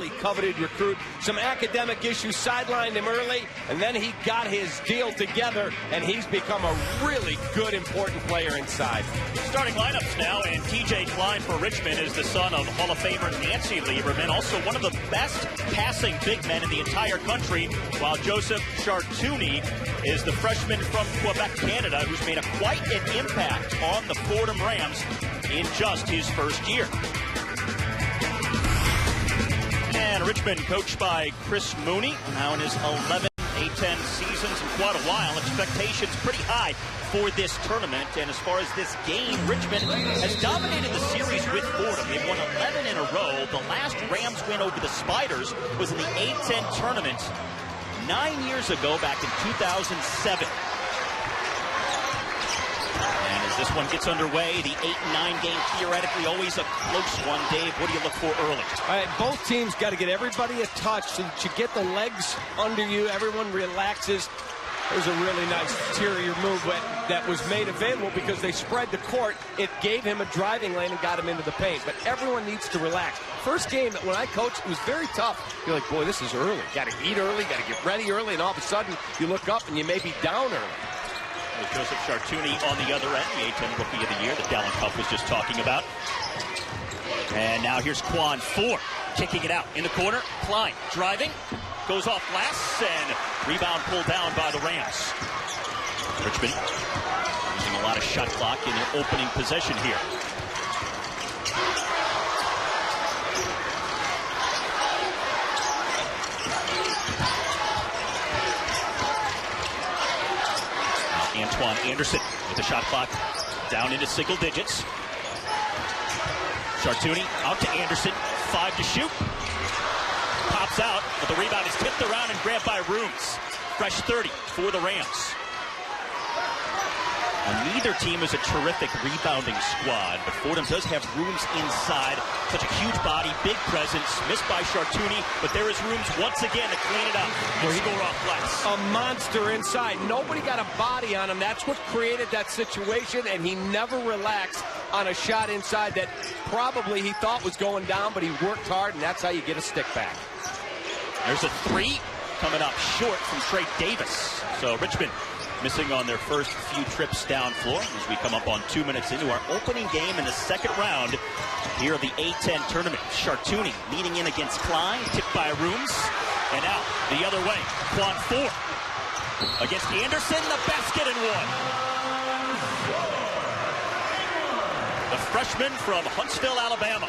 highly coveted recruit. Some academic issues sidelined him early, and then he got his deal together, and he's become a really good, important player inside. Starting lineups now, and TJ Klein for Richmond is the son of Hall of Famer Nancy Lieberman, also one of the best passing big men in the entire country, while Joseph Chartouni is the freshman from Quebec, Canada, who's made quite an impact on the Fordham Rams in just his first year. And Richmond, coached by Chris Mooney, now in his 11th A10 seasons in quite a while. Expectations pretty high for this tournament. And as far as this game, Richmond has dominated the series with Fordham. They've won 11 in a row. The last Rams win over the Spiders was in the A10 tournament 9 years ago, back in 2007. And as this one gets underway, the 8 and 9 game, theoretically always a close one. Dave, what do you look for early? All right, both teams got to get everybody a touch so that you get the legs under you. Everyone relaxes. There's a really nice interior move that was made available because they spread the court. It gave him a driving lane and got him into the paint. But everyone needs to relax. First game, when I coached, it was very tough. You're like, boy, this is early. Got to eat early, got to get ready early, and all of a sudden you look up and you may be down early. With Joseph Chartouni on the other end, the A10 Rookie of the Year that Dallin Cuff was just talking about. And now here's Quan Ford kicking it out in the corner. Klein driving, goes off glass, and rebound pulled down by the Rams. Richmond using a lot of shot clock in their opening possession here. Antoine Anderson with the shot clock down into single digits. Chartouni out to Anderson, 5 to shoot. Pops out, but the rebound is tipped around and grabbed by Rhoomes. Fresh 30 for the Rams. And neither team is a terrific rebounding squad, but Fordham does have Rhoomes inside. Such a huge body, big presence, missed by Chartouni, but there is Rhoomes once again to clean it up and score off glass. A monster inside. Nobody got a body on him. That's what created that situation, and he never relaxed on a shot inside that probably he thought was going down, but he worked hard, and that's how you get a stick back. There's a 3 coming up short from Trey Davis. So Richmond missing on their first few trips down floor as we come up on 2 minutes into our opening game in the second round here of the A10 tournament. Chartouni leading in against Klein, tipped by Rhoomes, and out the other way. Quan Ford against Anderson, the basket and one. The freshman from Huntsville, Alabama.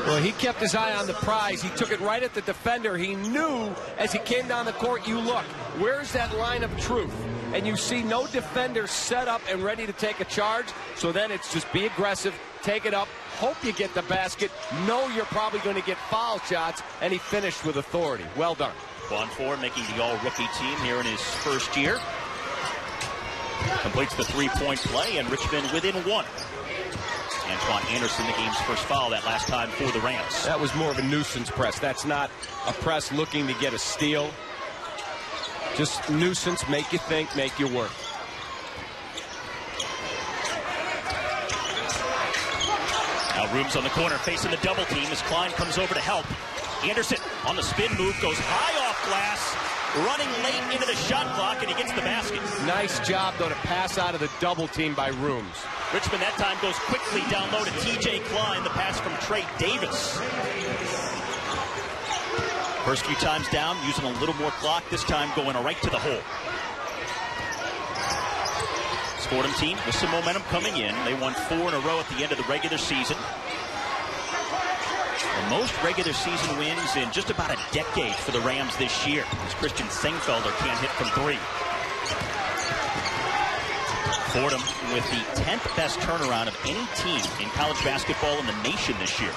Well, he kept his eye on the prize. He took it right at the defender. He knew as he came down the court, you look, where's that line of truth? And you see no defender set up and ready to take a charge. So then it's just be aggressive, take it up, hope you get the basket, know you're probably going to get foul shots, and he finished with authority. Well done. Quan Ford making the all-rookie team here in his first year. Completes the three-point play, and Richmond within 1. Antoine Anderson, the game's first foul that last time for the Rams. That was more of a nuisance press. That's not a press looking to get a steal. Just nuisance, make you think, make you work. Now Rhoomes on the corner facing the double team as Klein comes over to help. Anderson on the spin move, goes high off glass, running late into the shot clock, and he gets the basket. Nice job, though, to pass out of the double team by Rhoomes. Richmond that time goes quickly down low to TJ Klein, the pass from Trey Davis. First few times down, using a little more clock, this time going right to the hole. This Fordham team with some momentum coming in. They won 4 in a row at the end of the regular season. The most regular season wins in just about a decade for the Rams this year, as Christian Sengfelder can't hit from 3. Fordham with the 10th best turnaround of any team in college basketball in the nation this year.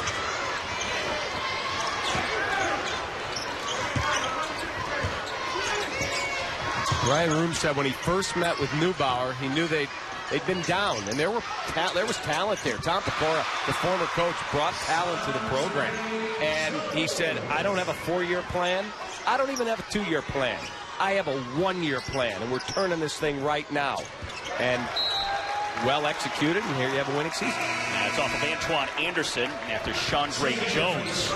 Ryan Rhoomes said when he first met with Neubauer, he knew they'd been down, and there was talent there. Tom Pecora, the former coach, brought talent to the program. And he said, I don't have a 4-year plan. I don't even have a 2-year plan. I have a 1-year plan, and we're turning this thing right now. And well executed, and here you have a winning season. As That's off of Antoine Anderson after Chandre Jones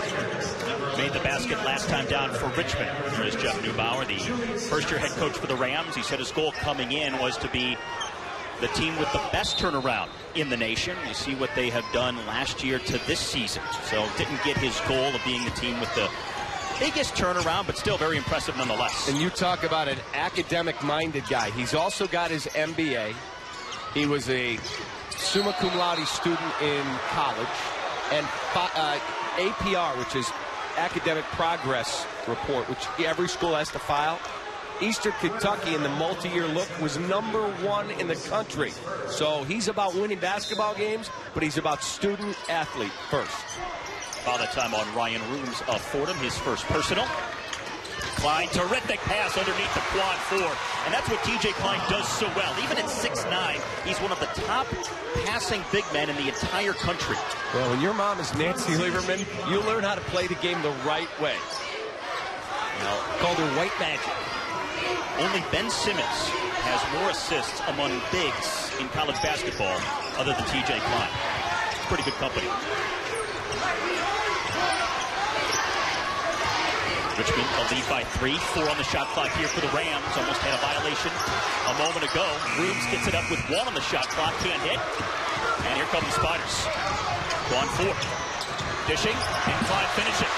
made the basket last time down for Richmond. There is Jeff Neubauer, the first-year head coach for the Rams. He said his goal coming in was to be the team with the best turnaround in the nation. You see what they have done last year to this season. So didn't get his goal of being the team with the biggest turnaround, but still very impressive nonetheless. And you talk about an academic-minded guy. He's also got his MBA. He was a summa cum laude student in college. And APR, which is Academic Progress Report, which every school has to file. Eastern Kentucky in the multi-year look was #1 in the country. So he's about winning basketball games, but he's about student-athlete first. All that time on Ryan Rhoomes of Fordham, his first personal. Klein, terrific pass underneath the quad 4. And that's what TJ Klein does so well. Even at 6'9", he's one of the top passing big men in the entire country. Well, when your mom is Nancy Lieberman, you learn how to play the game the right way. Called her white magic. Only Ben Simmons has more assists among bigs in college basketball other than TJ Klein. It's pretty good company. Richmond a lead by 3. 4 on the shot clock here for the Rams. Almost had a violation a moment ago. Rhoomes gets it up with 1 on the shot clock. Can't hit. And here come the Spiders. Go on 4. Dishing, and Klein finishing.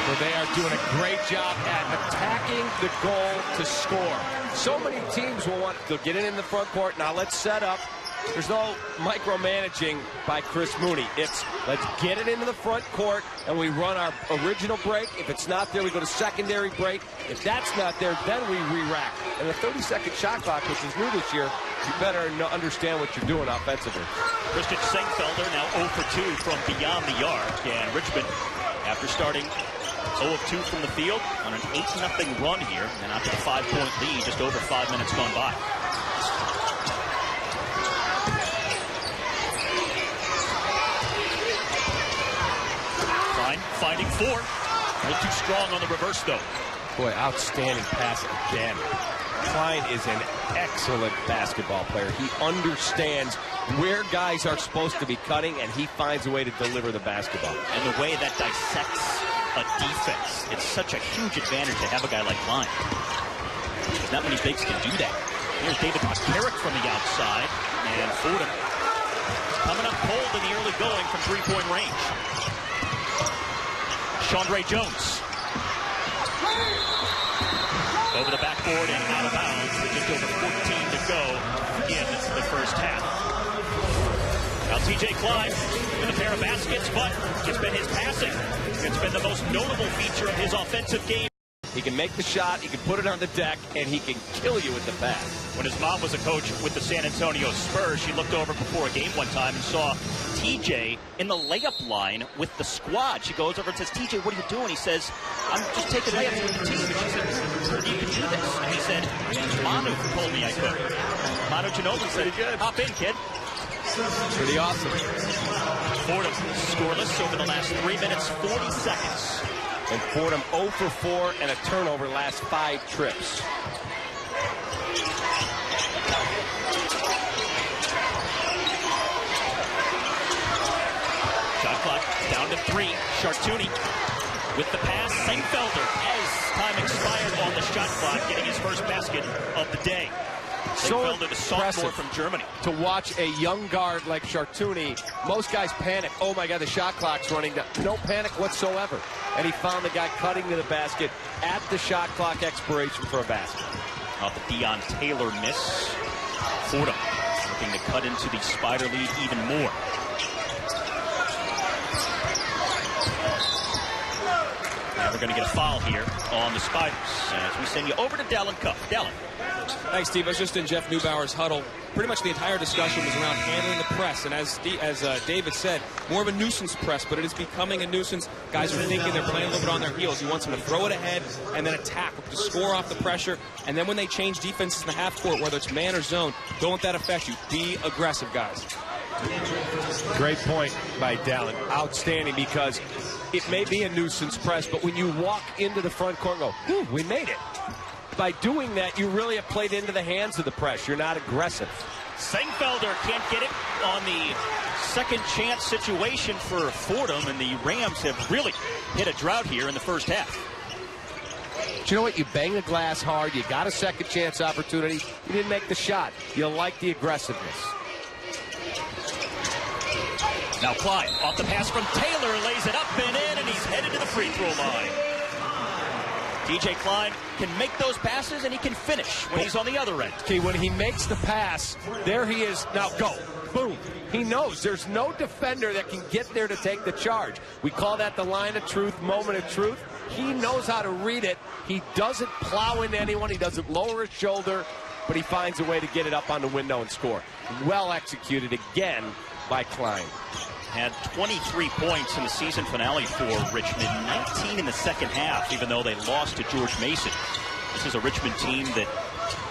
Well, they are doing a great job at attacking the goal to score. So many teams will want to get it in the front court. Now let's set up. There's no micromanaging by Chris Mooney. It's let's get it into the front court and we run our original break. If it's not there, we go to secondary break. If that's not there, then we re-rack. And the 30-second shot clock, which is new this year, you better understand what you're doing offensively. Christian Sengfelder now 0 for 2 from beyond the arc. And Richmond, after starting 0 of 2 from the field, on an 8-0 run here, and out to the 5-point lead, just over 5 minutes gone by. Klein finding 4. A little too strong on the reverse, though. Boy, outstanding pass again. Klein is an excellent basketball player. He understands where guys are supposed to be cutting, and he finds a way to deliver the basketball. And the way that dissects a defense, it's such a huge advantage to have a guy like Klein. Not many bigs can do that. Here's David McCarrick from the outside, and Fordam coming up cold in the early going from 3-point range. Chandre Jones. Over the backboard and out of bounds with just over 14 to go in the first half. Now TJ Klein with a pair of baskets, but it's been his passing. It's been the most notable feature of his offensive game. He can make the shot, he can put it on the deck, and he can kill you with the pass. When his mom was a coach with the San Antonio Spurs, she looked over before a game one time and saw TJ in the layup line with the squad. She goes over and says, TJ, what are you doing? He says, I'm just taking layups with the team. And she said, you can do this. And he said, Manu told me I could. Manu Ginobili said, hop in, kid. Pretty awesome. Fordham scoreless over the last 3 minutes, 40 seconds. And Fordham 0 for 4 and a turnover last 5 trips. Shot clock down to 3. Chartouni with the pass. Sengfelder as time expired on the shot clock, getting his first basket of the day. Sengfelder, the sophomore from Germany. To watch a young guard like Chartouni, most guys panic. Oh my God, the shot clock's running down. No panic whatsoever. And he found the guy cutting to the basket at the shot clock expiration for a basket. Off the Deion Taylor miss. Fordham looking to cut into the Spider lead even more. And we're going to get a foul here on the Spiders as we send you over to Dallin Cup. Dallin. Thanks, Steve. I was just in Jeff Neubauer's huddle. Pretty much the entire discussion was around handling the press. And as David said, more of a nuisance press, but it is becoming a nuisance. Guys are thinking they're playing a little bit on their heels. He wants them to throw it ahead and then attack, to score off the pressure. And then when they change defenses in the half court, whether it's man or zone, don't let that affect you. Be aggressive, guys. Great point by Dallin. Outstanding, because it may be a nuisance press, but when you walk into the front court and go, we made it. By doing that, you really have played into the hands of the press. You're not aggressive. Sengfelder can't get it on the second chance situation for Fordham, and the Rams have really hit a drought here in the first half. But you know what? You bang the glass hard. You got a second chance opportunity. You didn't make the shot. You like the aggressiveness. Now Klein off the pass from Taylor, lays it up and in, and he's headed to the free throw line. DJ Klein can make those passes, and he can finish when he's on the other end. Okay, when he makes the pass, there he is. Now go. Boom. He knows there's no defender that can get there to take the charge. We call that the line of truth, moment of truth. He knows how to read it. He doesn't plow into anyone. He doesn't lower his shoulder, but he finds a way to get it up on the window and score. Well executed again by Klein. Had 23 points in the season finale for Richmond, 19 in the second half, even though they lost to George Mason. This is a Richmond team that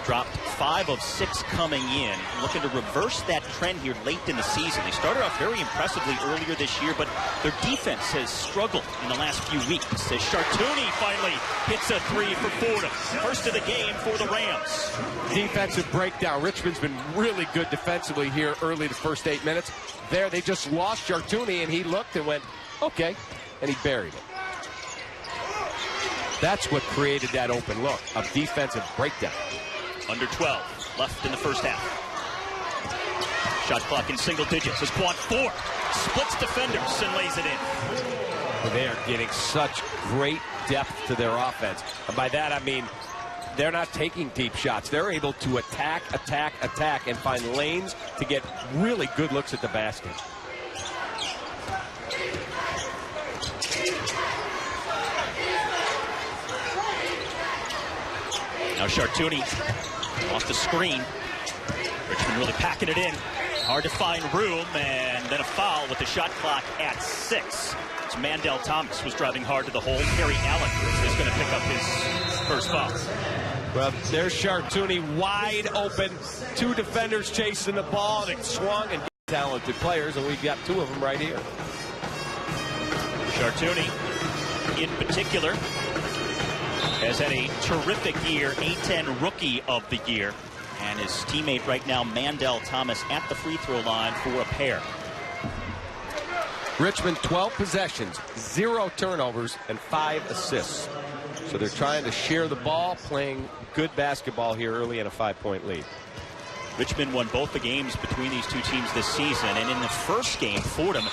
dropped 5 of 6 coming in, looking to reverse that trend here late in the season. They started off very impressively earlier this year, but their defense has struggled in the last few weeks. As Chartouni finally hits a 3 for Fordham. First of the game for the Rams. Defensive breakdown. Richmond's been really good defensively here early the first 8 minutes. There, they just lost Chartouni, and he looked and went, okay, and he buried it. That's what created that open look, a defensive breakdown. Under 12 left in the first half. Shot clock in single digits as Quad 4 splits defenders and lays it in. They are getting such great depth to their offense. And by that, I mean they're not taking deep shots. They're able to attack, and find lanes to get really good looks at the basket. Now Chartouni off the screen. Richmond really packing it in. Hard to find room, and then a foul with the shot clock at 6. It's Mandel Thomas was driving hard to the hole. Harry Allen is going to pick up his first foul. Well, there's Chartouni wide open. 2 defenders chasing the ball, and it swung, and talented players, and we've got 2 of them right here. Chartouni, in particular, has had a terrific year, A10 Rookie of the Year. And his teammate right now, Mandel Thomas, at the free throw line for a pair. Richmond, 12 possessions, 0 turnovers, and 5 assists. So they're trying to share the ball, playing good basketball here early in a 5-point lead. Richmond won both the games between these 2 teams this season. And in the first game, Fordham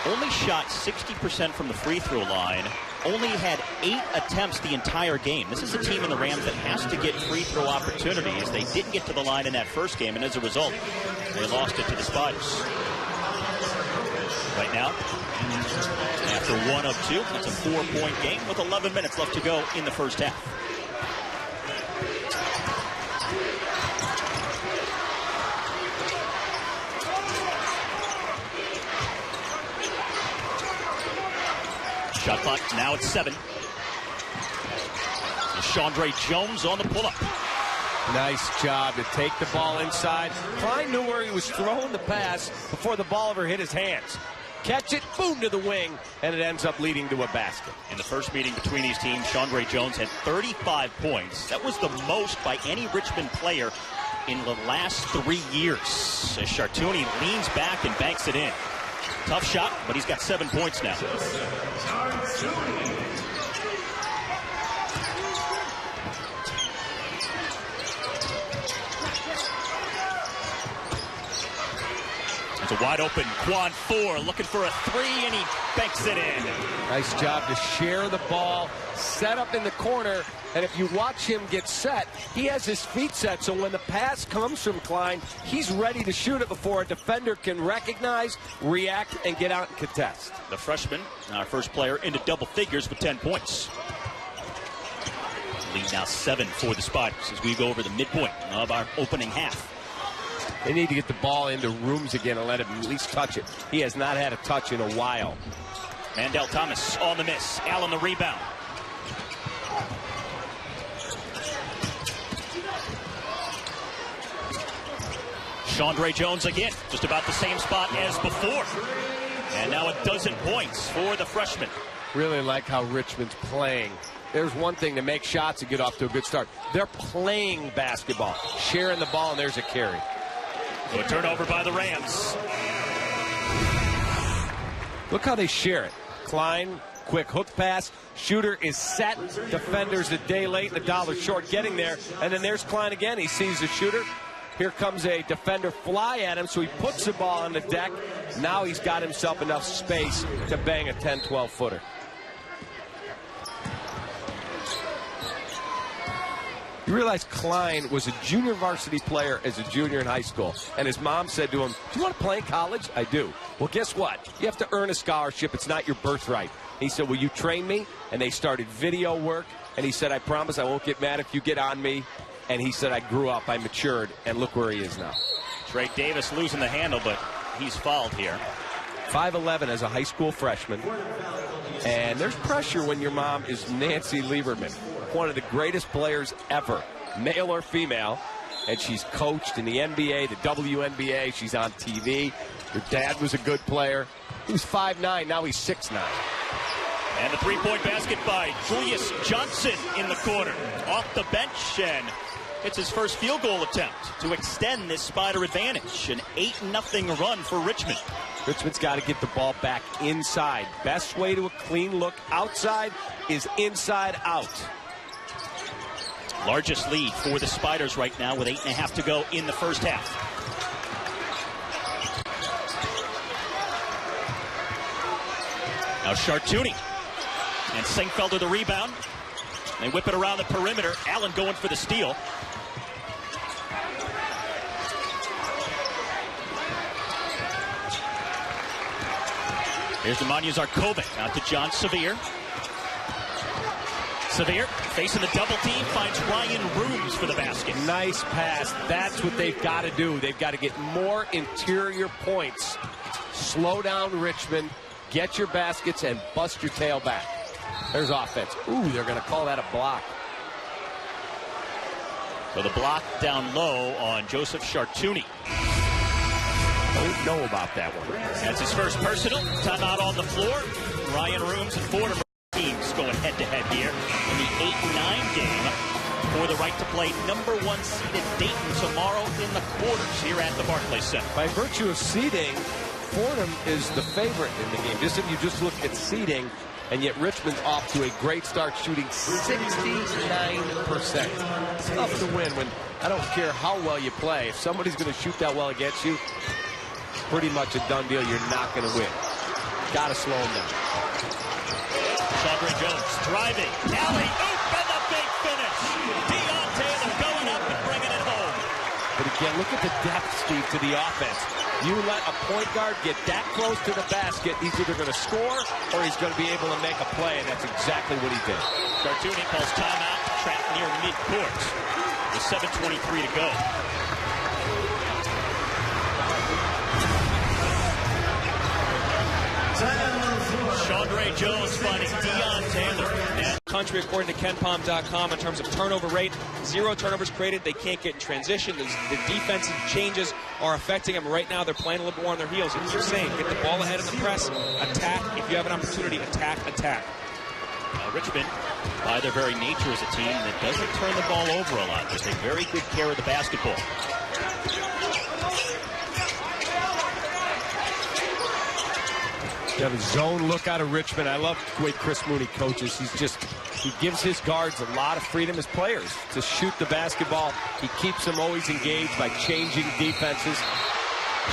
only shot 60% from the free throw line. Only had 8 attempts the entire game. This is a team in the Rams that has to get free throw opportunities. They didn't get to the line in that first game, and as a result, they lost it to the Spiders. Right now, after 1 of 2, it's a 4-point game with 11 minutes left to go in the first half. Shot clock now at 7. Chandre Jones on the pull-up. Nice job to take the ball inside. Klein knew where he was throwing the pass before the ball ever hit his hands. Catch it, boom, to the wing, and it ends up leading to a basket. In the first meeting between these teams, Chandre Jones had 35 points. That was the most by any Richmond player in the last 3 years. As Chartouni leans back and banks it in. Tough shot, but he's got 7 points now. It's a wide open Quad 4 looking for a 3, and he banks it in. Nice job to share the ball, set up in the corner, and if you watch him get set, he has his feet set, so when the pass comes from Klein, he's ready to shoot it before a defender can recognize, react, and get out and contest. The freshman, our first player, into double figures with 10 points. Lead now 7 for the Spiders as we go over the midpoint of our opening half. They need to get the ball into Rhoomes again and let him at least touch it. He has not had a touch in a while. Mandel Thomas on the miss. Allen the rebound. Chandre Jones again, just about the same spot as before. And now 12 points for the freshman. Really like how Richmond's playing. There's one thing to make shots and get off to a good start. They're playing basketball, sharing the ball, and there's a carry. So a turnover by the Rams. Look how they share it. Klein, quick hook pass. Shooter is set. Defender's a day late and $1 short getting there. And then there's Klein again. He sees the shooter. Here comes a defender fly at him, so he puts the ball on the deck. Now he's got himself enough space to bang a 10-12 footer. You realize Klein was a junior varsity player as a junior in high school, and his mom said to him, "Do you want to play in college?" "I do." "Well, guess what? You have to earn a scholarship. It's not your birthright." He said, "Will you train me?" And they started video work, and he said, "I promise I won't get mad if you get on me." And he said, "I grew up, I matured," and look where he is now. Trey Davis losing the handle, but he's fouled here. 5'11" as a high school freshman. And there's pressure when your mom is Nancy Lieberman, one of the greatest players ever, male or female. And she's coached in the NBA, the WNBA. She's on TV. Her dad was a good player. He was 5'9", now he's 6'9". And the three-point basket by Julius Johnson in the corner. Off the bench, and it's his first field goal attempt to extend this Spider advantage. An 8-0 run for Richmond. Richmond's got to get the ball back inside. Best way to a clean look outside is inside out. Largest lead for the Spiders right now with 8.5 to go in the first half. Now Chartouni and Sinkfelder the rebound. They whip it around the perimeter. Allen going for the steal. Here's Nemanja Zarkovic out to John Severe. Severe facing the double team, finds Ryan Rhoomes for the basket. Nice pass. That's what they've got to do. They've got to get more interior points. Slow down Richmond, get your baskets, and bust your tail back. There's offense. Ooh, they're going to call that a block. So the block down low on Joseph Chartouni. Don't know about that one. That's his first personal. Timeout on the floor. Ryan Rhoomes and Fordam teams going head-to-head here in the 8-9 game for the right to play #1 seeded Dayton tomorrow in the quarters here at the Barclays Center. By virtue of seeding, Fordham is the favorite in the game. Just if you just look at seeding, and yet Richmond's off to a great start, shooting 69%. It's tough to win when I don't care how well you play. If somebody's going to shoot that well against you, pretty much a done deal. You're not going to win. Got to slow them down. Chandra Jones driving. Alley, oop, and the big finish. Dion Taylor going up and bringing it home. But again, look at the depth, Steve, to the offense. You let a point guard get that close to the basket, he's either going to score or he's going to be able to make a play, and that's exactly what he did. Chartouni calls timeout, trapped near midcourt with 7:23 to go. Chandra Jones finding Dion Taylor. Country, according to KenPom.com, in terms of turnover rate, 0 turnovers created. They can't get in transition. The defensive changes are affecting them. Right now, they're playing a little bit more on their heels. As you're saying, get the ball ahead in the press, attack. If you have an opportunity, attack. Richmond, by their very nature, is a team that doesn't turn the ball over a lot. They take very good care of the basketball. You have a zone look out of Richmond. I love the way Chris Mooney coaches. He gives his guards a lot of freedom as players to shoot the basketball. He keeps them always engaged by changing defenses.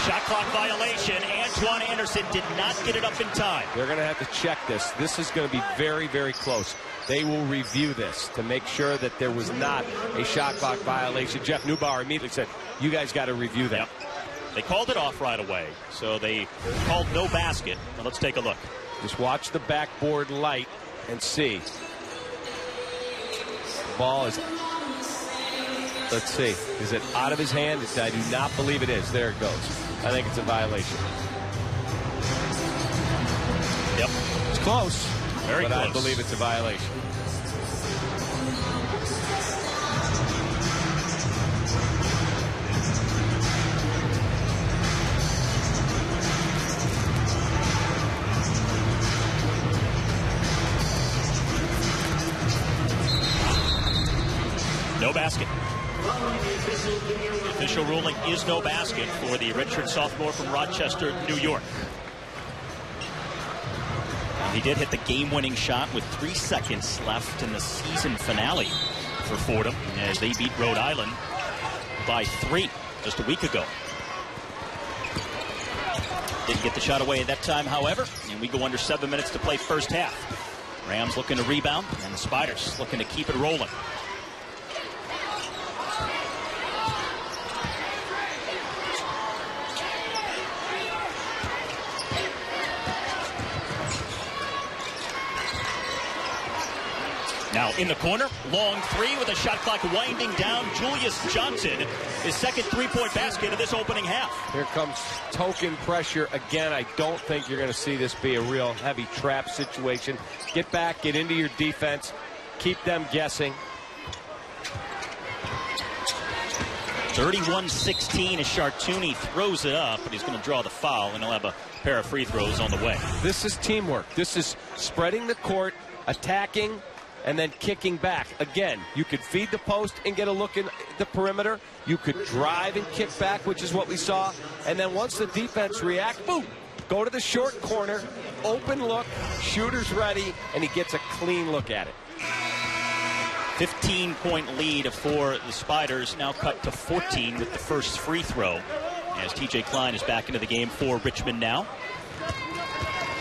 Shot clock violation. Antoine Anderson did not get it up in time. They're going to have to check this. This is going to be very, very close. They will review this to make sure that there was not a shot clock violation. Jeff Neubauer immediately said, you guys got to review that. Yep. They called it off right away, so they called no basket. Well, let's take a look. Just watch the backboard light and see. The ball is, let's see, is it out of his hand? I do not believe it is. There it goes. I think it's a violation. Yep. It's close, Very but close. I believe it's a violation. No basket. The official ruling is no basket for the redshirt sophomore from Rochester, New York. He did hit the game-winning shot with 3 seconds left in the season finale for Fordham as they beat Rhode Island by 3 just a week ago. Didn't get the shot away at that time, however, and we go under 7 minutes to play first half. Rams looking to rebound, and the Spiders looking to keep it rolling. Now in the corner, long three with a shot clock winding down. Julius Johnson, his second three-point basket of this opening half. Here comes token pressure again. I don't think you're going to see this be a real heavy trap situation. Get back, get into your defense, keep them guessing. 31-16 as Chartouni throws it up, but he's going to draw the foul, and he'll have a pair of free throws on the way. This is teamwork. This is spreading the court, attacking, and then kicking back. Again, you could feed the post and get a look in the perimeter. You could drive and kick back, which is what we saw. And then once the defense reacts, boom, go to the short corner, open look, shooter's ready, and he gets a clean look at it. 15-point lead for the Spiders, now cut to 14 with the first free throw, as TJ Klein is back into the game for Richmond now.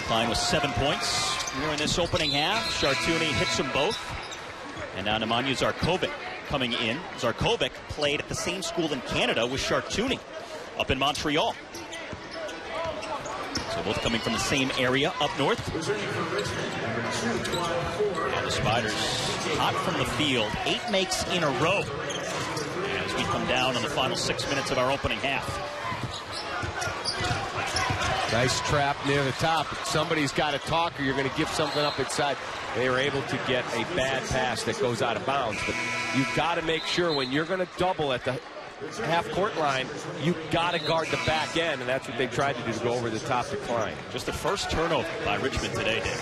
Klein with 7 points here in this opening half. Chartouni hits them both. And now Nemanja Zarkovic coming in. Zarkovic played at the same school in Canada with Chartouni up in Montreal. So both coming from the same area up north. And the Spiders hot from the field. 8 makes in a row as we come down on the final 6 minutes of our opening half. Nice trap near the top. Somebody's got to talk or you're going to give something up inside. They were able to get a bad pass that goes out of bounds. But you've got to make sure when you're going to double at the half-court line, you've got to guard the back end, and that's what they tried to do, to go over the top to Klein. Just the first turnover by Richmond today, Dave.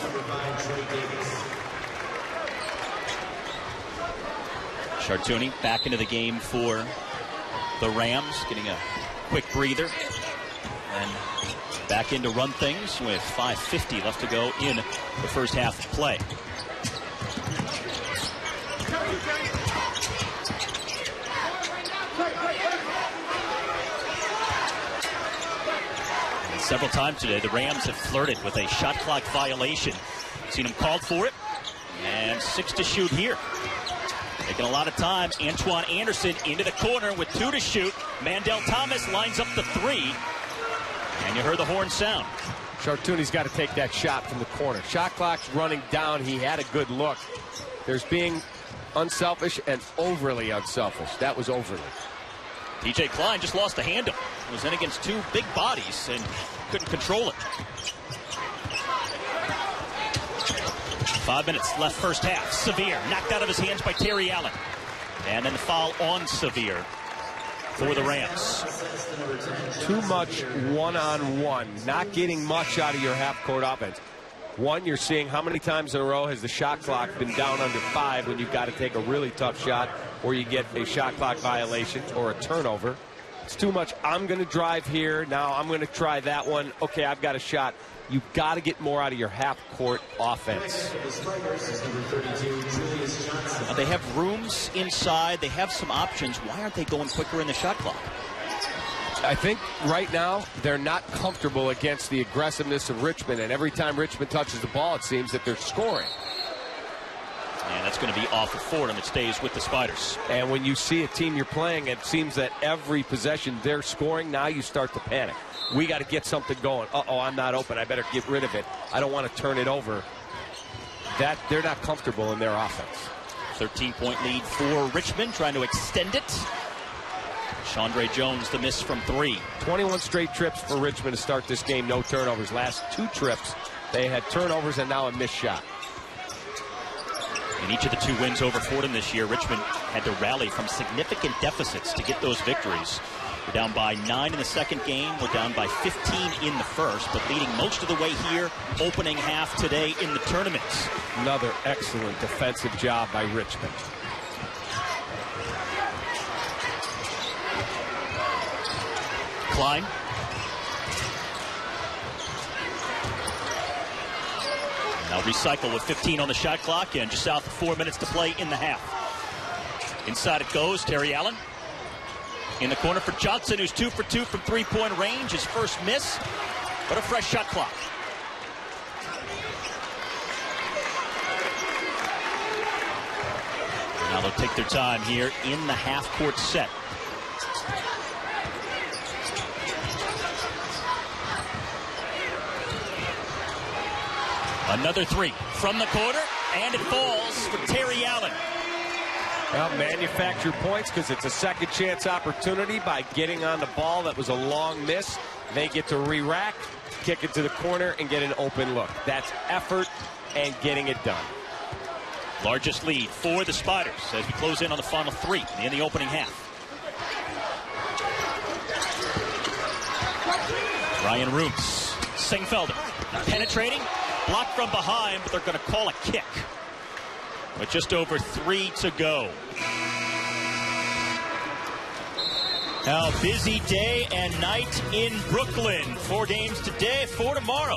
Chartouni back into the game for the Rams, getting a quick breather. And back in to run things with 5:50 left to go in the first half of play. And several times today, the Rams have flirted with a shot clock violation. Seen them called for it, and 6 to shoot here. Taking a lot of time. Antoine Anderson into the corner with 2 to shoot. Mandel Thomas lines up the 3. And you heard the horn sound. Chartouni's got to take that shot from the corner. Shot clock's running down. He had a good look. There's being unselfish and overly unselfish. That was overly. TJ Klein just lost the handle. Was in against 2 big bodies and couldn't control it. 5 minutes left first half. Severe knocked out of his hands by Terry Allen. And then the foul on Severe for the Rams. Too much one-on-one. Not getting much out of your half-court offense. One, you're seeing how many times in a row has the shot clock been down under 5 when you've got to take a really tough shot, or you get a shot clock violation or a turnover. It's too much. I'm going to drive here. Now I'm going to try that one. Okay, I've got a shot. You've got to get more out of your half-court offense. They have Rhoomes inside. They have some options. Why aren't they going quicker in the shot clock? I think right now they're not comfortable against the aggressiveness of Richmond, and every time Richmond touches the ball, it seems that they're scoring. And that's going to be off of Fordham. It stays with the Spiders. And when you see a team you're playing, it seems that every possession they're scoring, now you start to panic. We got to get something going. Uh-oh, I'm not open. I better get rid of it. I don't want to turn it over. That they're not comfortable in their offense. 13-point lead for Richmond, trying to extend it. Chandre Jones, the miss from 3. 21 straight trips for Richmond to start this game. No turnovers. Last 2 trips, they had turnovers and now a missed shot. In each of the 2 wins over Fordham this year, Richmond had to rally from significant deficits to get those victories. We're down by 9 in the second game. We're down by 15 in the first, but leading most of the way here, opening half today in the tournament. Another excellent defensive job by Richmond. Klein. Now recycle with 15 on the shot clock and just south of 4 minutes to play in the half. Inside it goes, Terry Allen. In the corner for Johnson, who's 2 for 2 from three-point range. His first miss, but a fresh shot clock. Now they'll take their time here in the half-court set. Another three from the corner, and it falls for Terry Allen. Well, manufacture points because it's a second chance opportunity by getting on the ball. That was a long miss. They get to re-rack, kick it to the corner, and get an open look. That's effort and getting it done. Largest lead for the Spiders as we close in on the final three in the opening half. Ryan Rhoomes, Singfelder, penetrating, blocked from behind, but they're going to call a kick. With just over 3 to go. Now, busy day and night in Brooklyn. 4 games today, 4 tomorrow.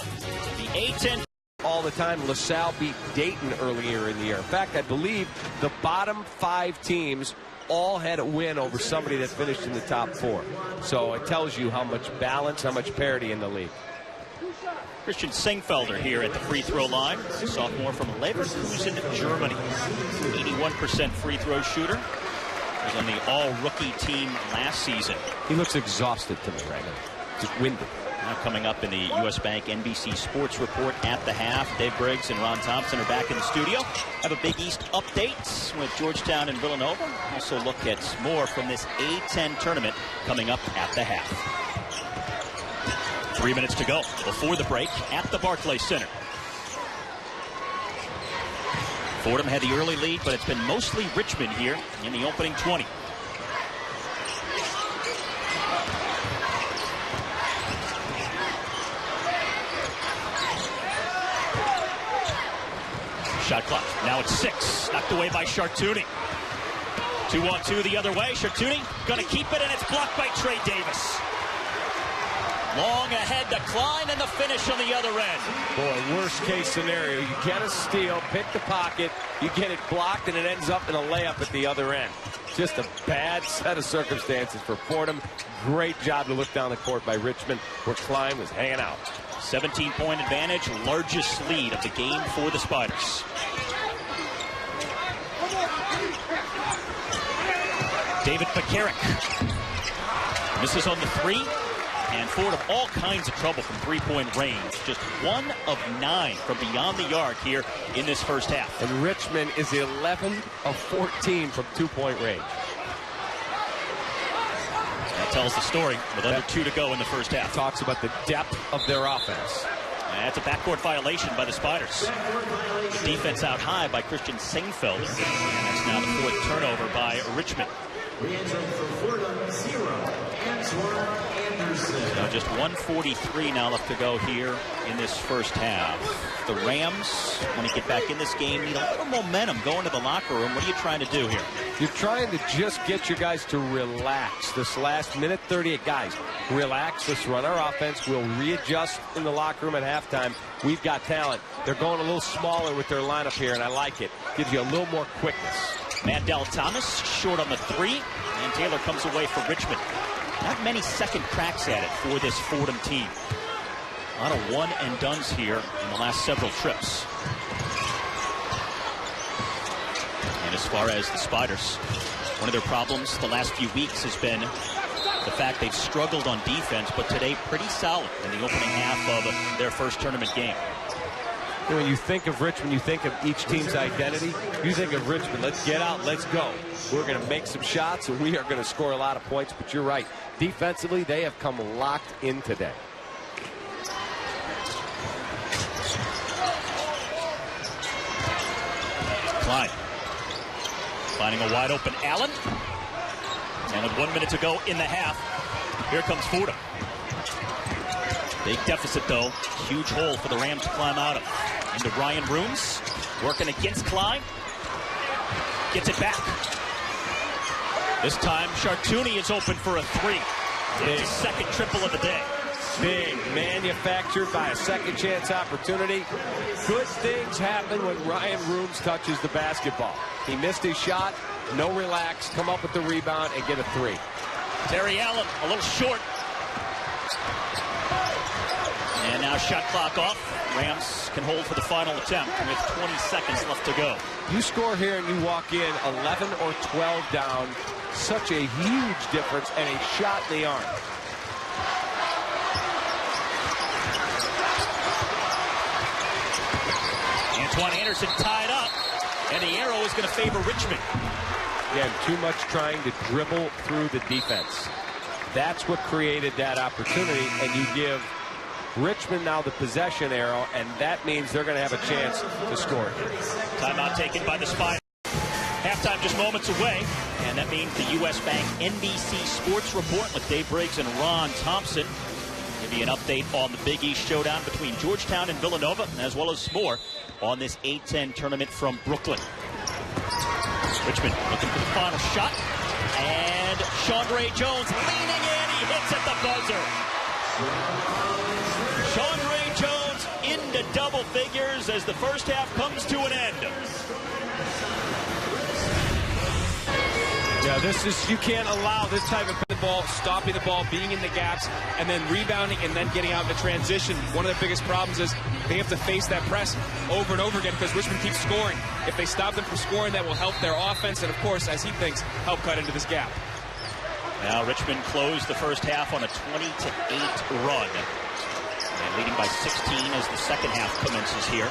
The A10. All the time, LaSalle beat Dayton earlier in the year. In fact, I believe the bottom 5 teams all had a win over somebody that finished in the top 4. So it tells you how much balance, how much parity in the league. Christian Singfelder here at the free throw line. Sophomore from Leverkusen, Germany. 81% free throw shooter. Was on the all-rookie team last season. He looks exhausted to me right now. Just winded. Now coming up in the U.S. Bank NBC Sports Report at the half. Dave Briggs and Ron Thompson are back in the studio. Have a Big East update with Georgetown and Villanova. Also look at more from this A10 tournament coming up at the half. 3 minutes to go before the break at the Barclays Center. Fordham had the early lead, but it's been mostly Richmond here in the opening 20. Shot clock. Now it's 6. Knocked away by Chartouni. 2-on-2 the other way. Chartouni going to keep it, and it's blocked by Trey Davis. Long ahead to Klein, and the finish on the other end. Boy, worst case scenario. You get a steal, pick the pocket, you get it blocked, and it ends up in a layup at the other end. Just a bad set of circumstances for Fordham. Great job to look down the court by Richmond, where Klein was hanging out. 17-point advantage, largest lead of the game for the Spiders. David Pekarik misses on the 3. And Fordham all kinds of trouble from three-point range. Just 1 of 9 from beyond the arc here in this first half. And Richmond is 11 of 14 from 2-point range. That tells the story with under 2 to go in the first half. Talks about the depth of their offense. That's a backcourt violation by the Spiders. The defense out high by Christian Singfelder. And that's now the 4th turnover by Richmond. So just 1:43 now left to go here in this first half. The Rams, when they get back in this game, need a little momentum going to the locker room. What are you trying to do here? You're trying to just get your guys to relax. This last minute 38, guys, relax. Let's run our offense. We'll readjust in the locker room at halftime. We've got talent. They're going a little smaller with their lineup here, and I like it. Gives you a little more quickness. Mandel Thomas short on the 3, and Taylor comes away for Richmond. Not many second cracks at it for this Fordham team. A lot of one-and-dones here in the last several trips. And as far as the Spiders, one of their problems the last few weeks has been the fact they've struggled on defense, but today pretty solid in the opening half of their first tournament game. When you think of Richmond, you think of each team's identity. You think of Richmond, let's get out, let's go. We're going to make some shots, and we are going to score a lot of points. But you're right. Defensively, they have come locked in today. Klein finding a wide open Allen. And with 1 minute to go in the half, here comes Fordham. Big deficit, though. Huge hole for the Rams to climb out of. Into Ryan Rhoomes, working against Klein. Gets it back. This time, Chartouni is open for a 3. It's his second triple of the day. Big, manufactured by a second chance opportunity. Good things happen when Ryan Rhoomes touches the basketball. He missed his shot, no relax, come up with the rebound and get a three. Terry Allen a little short. And now shot clock off. Rams can hold for the final attempt with 20 seconds left to go. You score here and you walk in 11 or 12 down. Such a huge difference and a shot in the arm. Antoine Anderson tied up, and the arrow is going to favor Richmond. Again, too much trying to dribble through the defense. That's what created that opportunity, and you give Richmond now the possession arrow, and that means they're going to have a chance to score. Timeout taken by the Spiders. Halftime just moments away, and that means the U.S. Bank NBC Sports Report with Dave Briggs and Ron Thompson. Give you an update on the Big East showdown between Georgetown and Villanova, as well as more on this A10 tournament from Brooklyn. Richmond looking for the final shot, and Chandre Jones leaning in. He hits at the buzzer. Chandre Jones into double figures as the first half comes to an end. Yeah, you can't allow this type of ball, stopping the ball, being in the gaps, and then rebounding and then getting out in the transition. One of the biggest problems is they have to face that press over and over again because Richmond keeps scoring. If they stop them from scoring, that will help their offense and, of course, as he thinks, help cut into this gap. Now Richmond closed the first half on a 20-8 run. And leading by 16 as the second half commences here.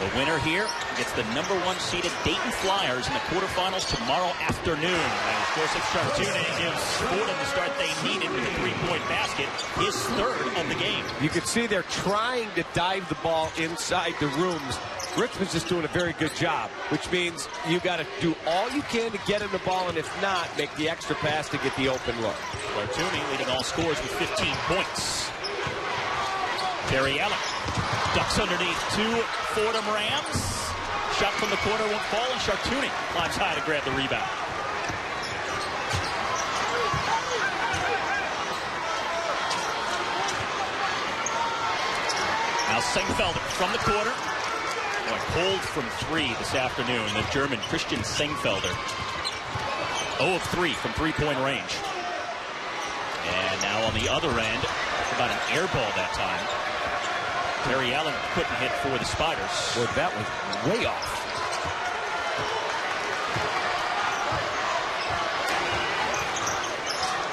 The winner here gets the #1 seeded Dayton Flyers in the quarterfinals tomorrow afternoon. As Joseph Chartune gives Fordam the start they needed with a three-point basket, his third of the game. You can see they're trying to dive the ball inside the rooms. Richmond's just doing a very good job, which means you got to do all you can to get him the ball, and if not, make the extra pass to get the open look. Chartune leading all scores with 15 points. Terry Allen ducks underneath two Fordham Rams. Shot from the corner won't fall, and Chartune climbs high to grab the rebound. Now Sengfelder from the corner. Boy, cold from three this afternoon. The German Christian Sengfelder. 0 of 3 from three-point range. And now on the other end, about an air ball that time. Terry Allen couldn't hit for the Spiders. Well, that was way off.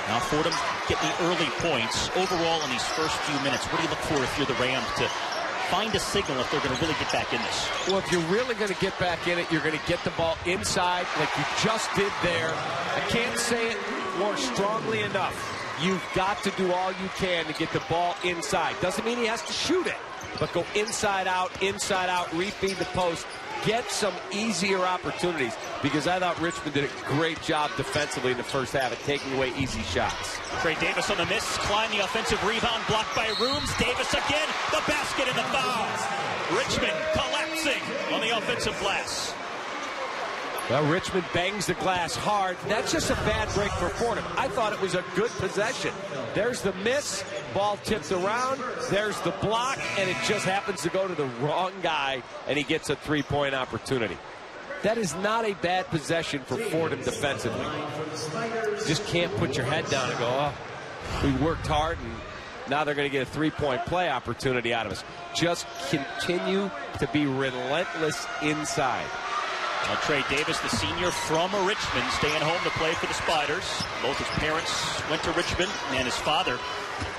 Now Fordham get the early points. Overall in these first few minutes, what do you look for if you're the Rams to find a signal if they're going to really get back in this? Well, if you're really going to get back in it, you're going to get the ball inside like you just did there. I can't say it more strongly enough. You've got to do all you can to get the ball inside. Doesn't mean he has to shoot it, but go inside out, refeed the post. Get some easier opportunities, because I thought Richmond did a great job defensively in the first half at taking away easy shots. Trey Davis on the miss, Klein the offensive rebound, blocked by Rhoomes. Davis again, the basket and the foul. Richmond collapsing on the offensive glass. Well, Richmond bangs the glass hard. That's just a bad break for Fordham. I thought it was a good possession. There's the miss, ball tipped around, there's the block, and it just happens to go to the wrong guy, and he gets a three-point opportunity. That is not a bad possession for Fordham defensively. Just can't put your head down and go, oh, we worked hard, and now they're going to get a three-point play opportunity out of us. Just continue to be relentless inside. Now, Trey Davis, the senior from Richmond, staying home to play for the Spiders. Both his parents went to Richmond, and his father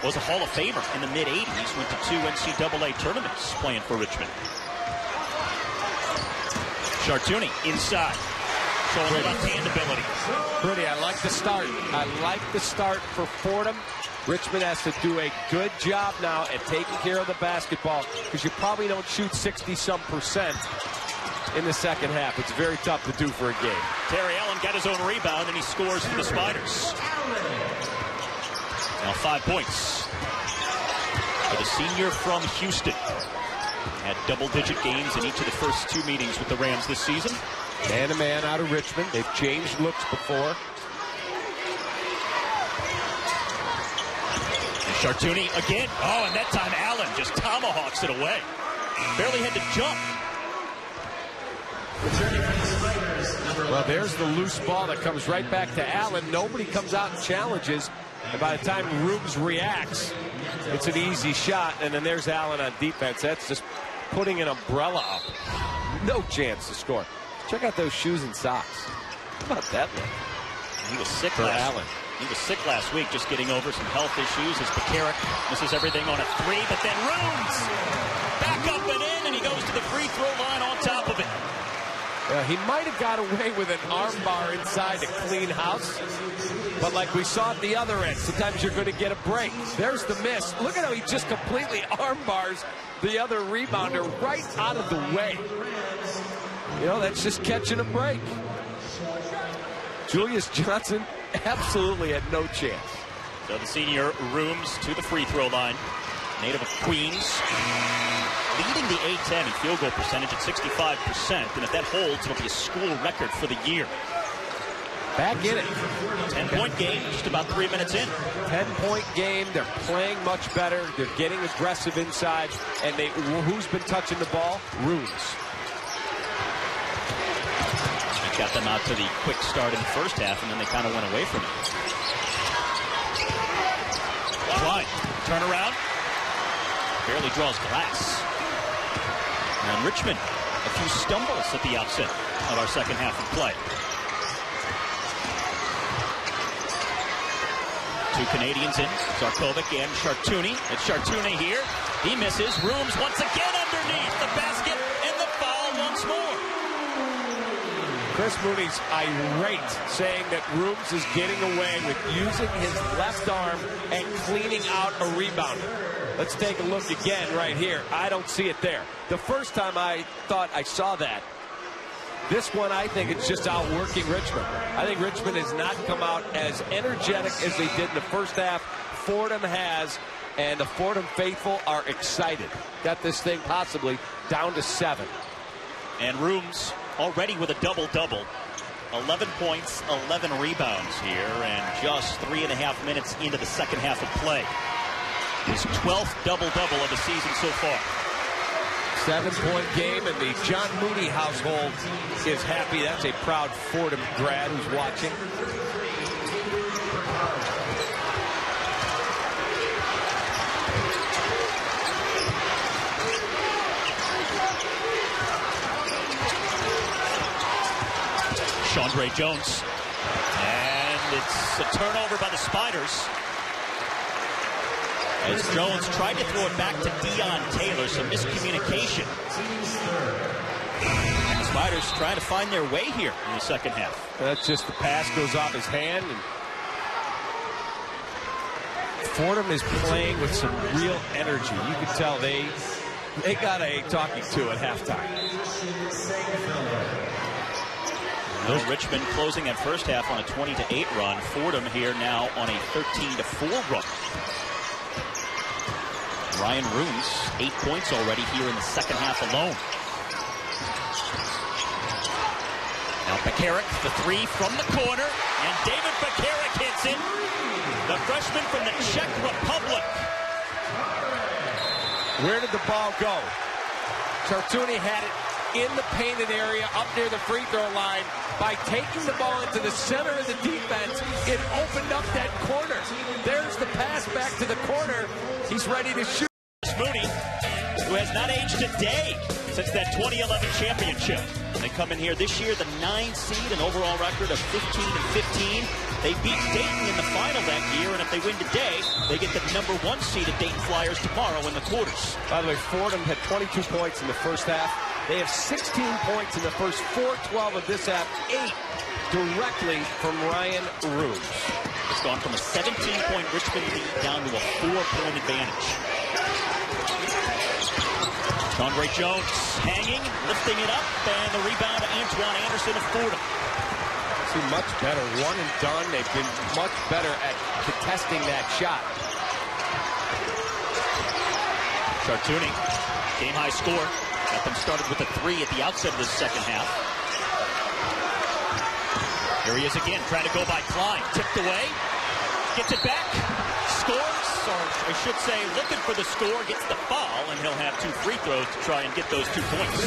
was a Hall of Famer in the mid-'80s. Went to 2 NCAA tournaments playing for Richmond. Chartune inside, showing left-hand ability. Pretty, I like the start. I like the start for Fordham. Richmond has to do a good job now at taking care of the basketball, because you probably don't shoot 60-some% in the second half. It's very tough to do for a game. Terry Allen got his own rebound, and he scores for the Spiders. Now 5 points for the senior from Houston. Had double-digit games in each of the first 2 meetings with the Rams this season. Man-to-man out of Richmond. They've changed looks before. Chartouni again. Oh, and that time Allen just tomahawks it away. Barely had to jump. Well, there's the loose ball that comes right back to Allen. Nobody comes out and challenges. And by the time Rhoomes reacts, it's an easy shot. And then there's Allen on defense. That's just putting an umbrella up. No chance to score. Check out those shoes and socks. How about that look? He was sick for Allen. He was sick last week, just getting over some health issues as Bakaric misses everything on a three, but then Rhoomes back up and in, and he goes to the free throw line on top of it. He might have got away with an arm bar inside to clean house, but like we saw at the other end, sometimes you're going to get a break. There's the miss. Look at how he just completely arm bars the other rebounder right out of the way. You know, that's just catching a break. Julius Johnson absolutely had no chance. So the senior Rhoomes to the free throw line. Native of Queens. Leading the A10 in field goal percentage at 65%. And if that holds, it'll be a school record for the year. Back in it. 10-point game, just about 3 minutes in. 10-point game. They're playing much better. They're getting aggressive inside. And who's been touching the ball? Rhoomes. Got them out to the quick start in the first half, and then they kind of went away from it. Klein, turnaround. Barely draws glass. And Richmond, a few stumbles at the outset of our second half of play. Two Canadians in, Zarkovic and Chartouni. It's Chartouni here. He misses. Rhoomes once again underneath the basket, and the foul once more. Chris Mooney's irate, saying that Rhoomes is getting away with using his left arm and cleaning out a rebounder. Let's take a look again right here. I don't see it there. The first time I thought I saw that. This one, I think it's just outworking Richmond. I think Richmond has not come out as energetic as they did in the first half. Fordham has, and the Fordham faithful are excited. Got this thing possibly down to 7. And Rhoomes already with a double-double. 11 points, 11 rebounds here, and just 3.5 minutes into the second half of play. His 12th double-double of the season so far. 7-point game, and the John Mooney household is happy. That's a proud Fordham grad who's watching. Chandre Jones. And it's a turnover by the Spiders. As Jones tried to throw it back to Dion Taylor, some miscommunication. And the Spiders trying to find their way here in the second half. That's just the pass goes off his hand. And Fordham is playing with some real energy. You can tell they got a talking to at halftime. Richmond closing that first half on a 20-8 run. Fordham here now on a 13-4 run. Ryan Rhoomes, 8 points already here in the second half alone. Now Bakaric, the three from the corner, and David Bakaric hits it. The freshman from the Czech Republic. Where did the ball go? Chartouni had it in the painted area up near the free throw line. By taking the ball into the center of the defense, it opened up that corner. There's the pass back to the corner. He's ready to shoot. Mooney, who has not aged a day since that 2011 championship. They come in here this year, the 9 seed, an overall record of 15-15. They beat Dayton in the final that year, and if they win today, they get the number 1 seed at Dayton Flyers tomorrow in the quarters. By the way, Fordham had 22 points in the first half. They have 16 points in the first 4:12 of this half, 8 directly from Ryan Rhoomes. It's gone from a 17-point Richmond lead down to a 4-point advantage. Chandre Jones hanging, lifting it up, and the rebound to Antoine Anderson of Fordham. See, much better. One and done. They've been much better at contesting that shot. Chartouni, game-high score. Got them started with a 3 at the outset of this second half. Here he is again, trying to go by Klein. Tipped away. Gets it back. Scores. or I should say, looking for the score, gets the foul, and he'll have 2 free throws to try and get those 2 points.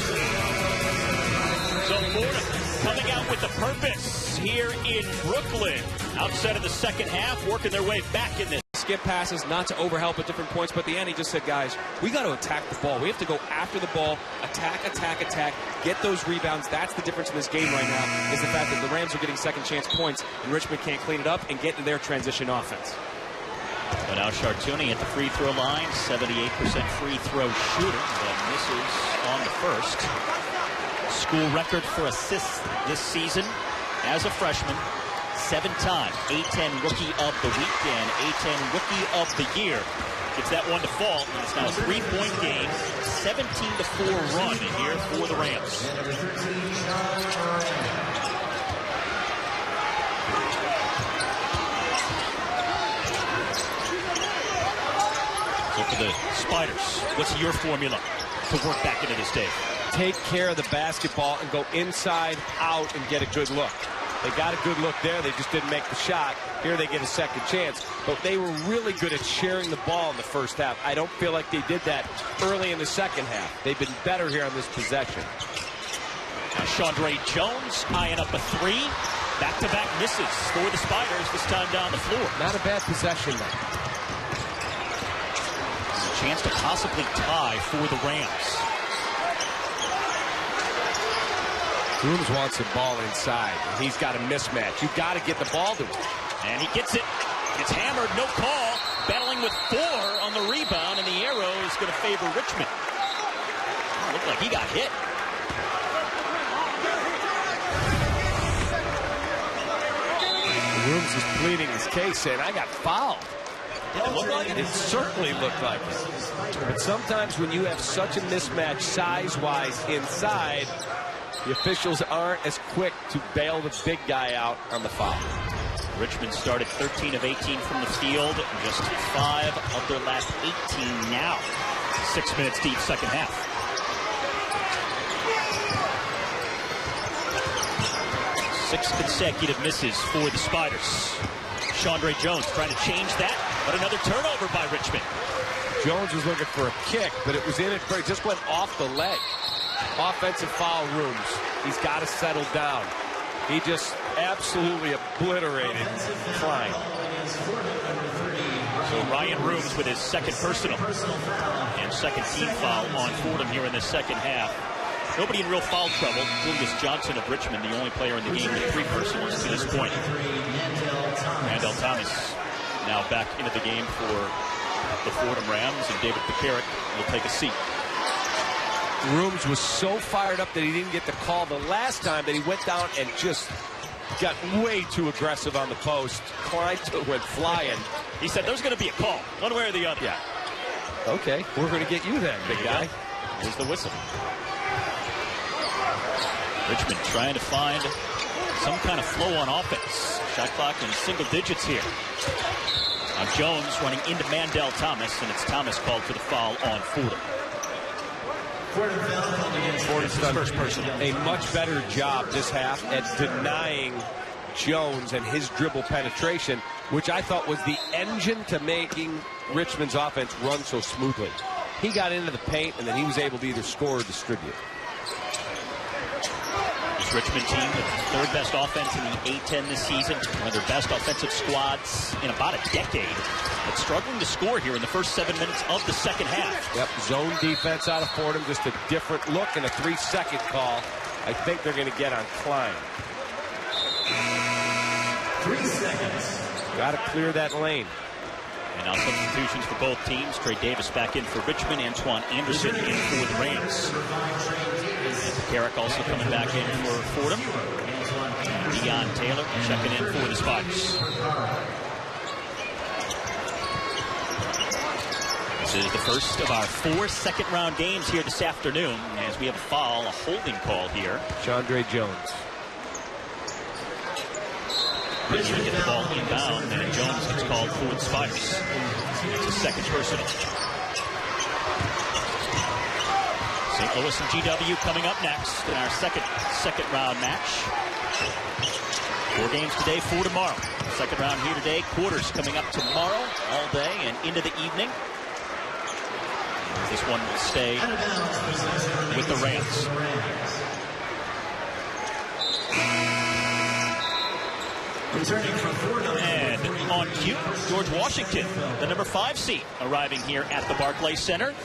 So Fordham coming out with a purpose here in Brooklyn. Outside of the second half, working their way back in this. Skip passes, not to overhelp at different points, but at the end he just said, guys, we got to attack the ball. We have to go after the ball, attack, get those rebounds. That's the difference in this game right now, is the fact that the Rams are getting second chance points and Richmond can't clean it up and get into their transition offense. But now Chartouni at the free throw line, 78% free throw shooter, but misses on the first. School record for assists this season as a freshman. 7-time A10 Rookie of the Week and A10 Rookie of the Year. Gets that one to fall, and it's now a 3-point game. 17-4 run here for the Rams. So for the Spiders, what's your formula to work back into this day? Take care of the basketball and go inside, out, and get a good look. They got a good look there. They just didn't make the shot. Here they get a second chance. But they were really good at sharing the ball in the first half. I don't feel like they did that early in the second half. They've been better here on this possession. Now Chandre Jones eyeing up a 3. Back-to-back misses for the Spiders, this time down the floor. Not a bad possession, though. A chance to possibly tie for the Rams. Rhoomes wants the ball inside. He's got a mismatch. You've got to get the ball to him. And he gets it. Gets hammered, no call. Battling with 4 on the rebound, and the arrow is going to favor Richmond. Oh, looked like he got hit. Rhoomes is pleading his case, saying, I got fouled. Did it look like it? It certainly looked like it. But sometimes when you have such a mismatch size-wise inside, the officials aren't as quick to bail the big guy out on the foul. Richmond started 13 of 18 from the field, just 5 of their last 18 now. 6 minutes deep, second half. Six consecutive misses for the Spiders. Chandre Jones trying to change that, but another turnover by Richmond. Jones was looking for a kick, but it was in it. It just went off the leg. Offensive foul, Rhoomes. He's got to settle down. He just absolutely obliterated Klein. So Ryan Rhoomes with his second personal and second team foul on Fordham here in the second half. Nobody in real foul trouble. Julius Johnson of Richmond, the only player in the game with 3 personals to this point. Randall Thomas now back into the game for the Fordham Rams, and David Pekarik will take a seat. Rhoomes was so fired up that he didn't get the call the last time, that he went down and just got way too aggressive on the post. Klein went flying. He said there's going to be a call, one way or the other. Yeah. Okay, we're going to get you then, big guy. Here's the whistle. Richmond trying to find some kind of flow on offense. Shot clock in single digits here. Now Jones running into Mandel Thomas, and it's Thomas called for the foul on Fordham. Fordham's done first person. A much better job this half at denying Jones and his dribble penetration, which I thought was the engine to making Richmond's offense run so smoothly. He got into the paint, and then he was able to either score or distribute. This Richmond team with the 3rd best offense in the A10 this season, one of their best offensive squads in about a decade, but struggling to score here in the first 7 minutes of the second half. Yep, zone defense out of Fordham, just a different look and a 3-second call. I think they're going to get on Klein. 3 seconds. Got to clear that lane. And now substitutions for both teams. Trey Davis back in for Richmond. Antoine Anderson in for the Rams. Carrick also coming back in for Fordham. Deion Taylor checking in for the Spiders. This is the first of our 4 second-round games here this afternoon, as we have a foul, a holding call here. Chandre Jones. Richmond get the ball inbound, and Jones gets called for the Spiders. It's a second personal. St. Louis and GW coming up next in our second round match. 4 games today, 4 tomorrow. Second round here today. Quarters coming up tomorrow all day and into the evening. This one will stay with the Rams. And on cue, George Washington, the number 5 seed, arriving here at the Barclays Center.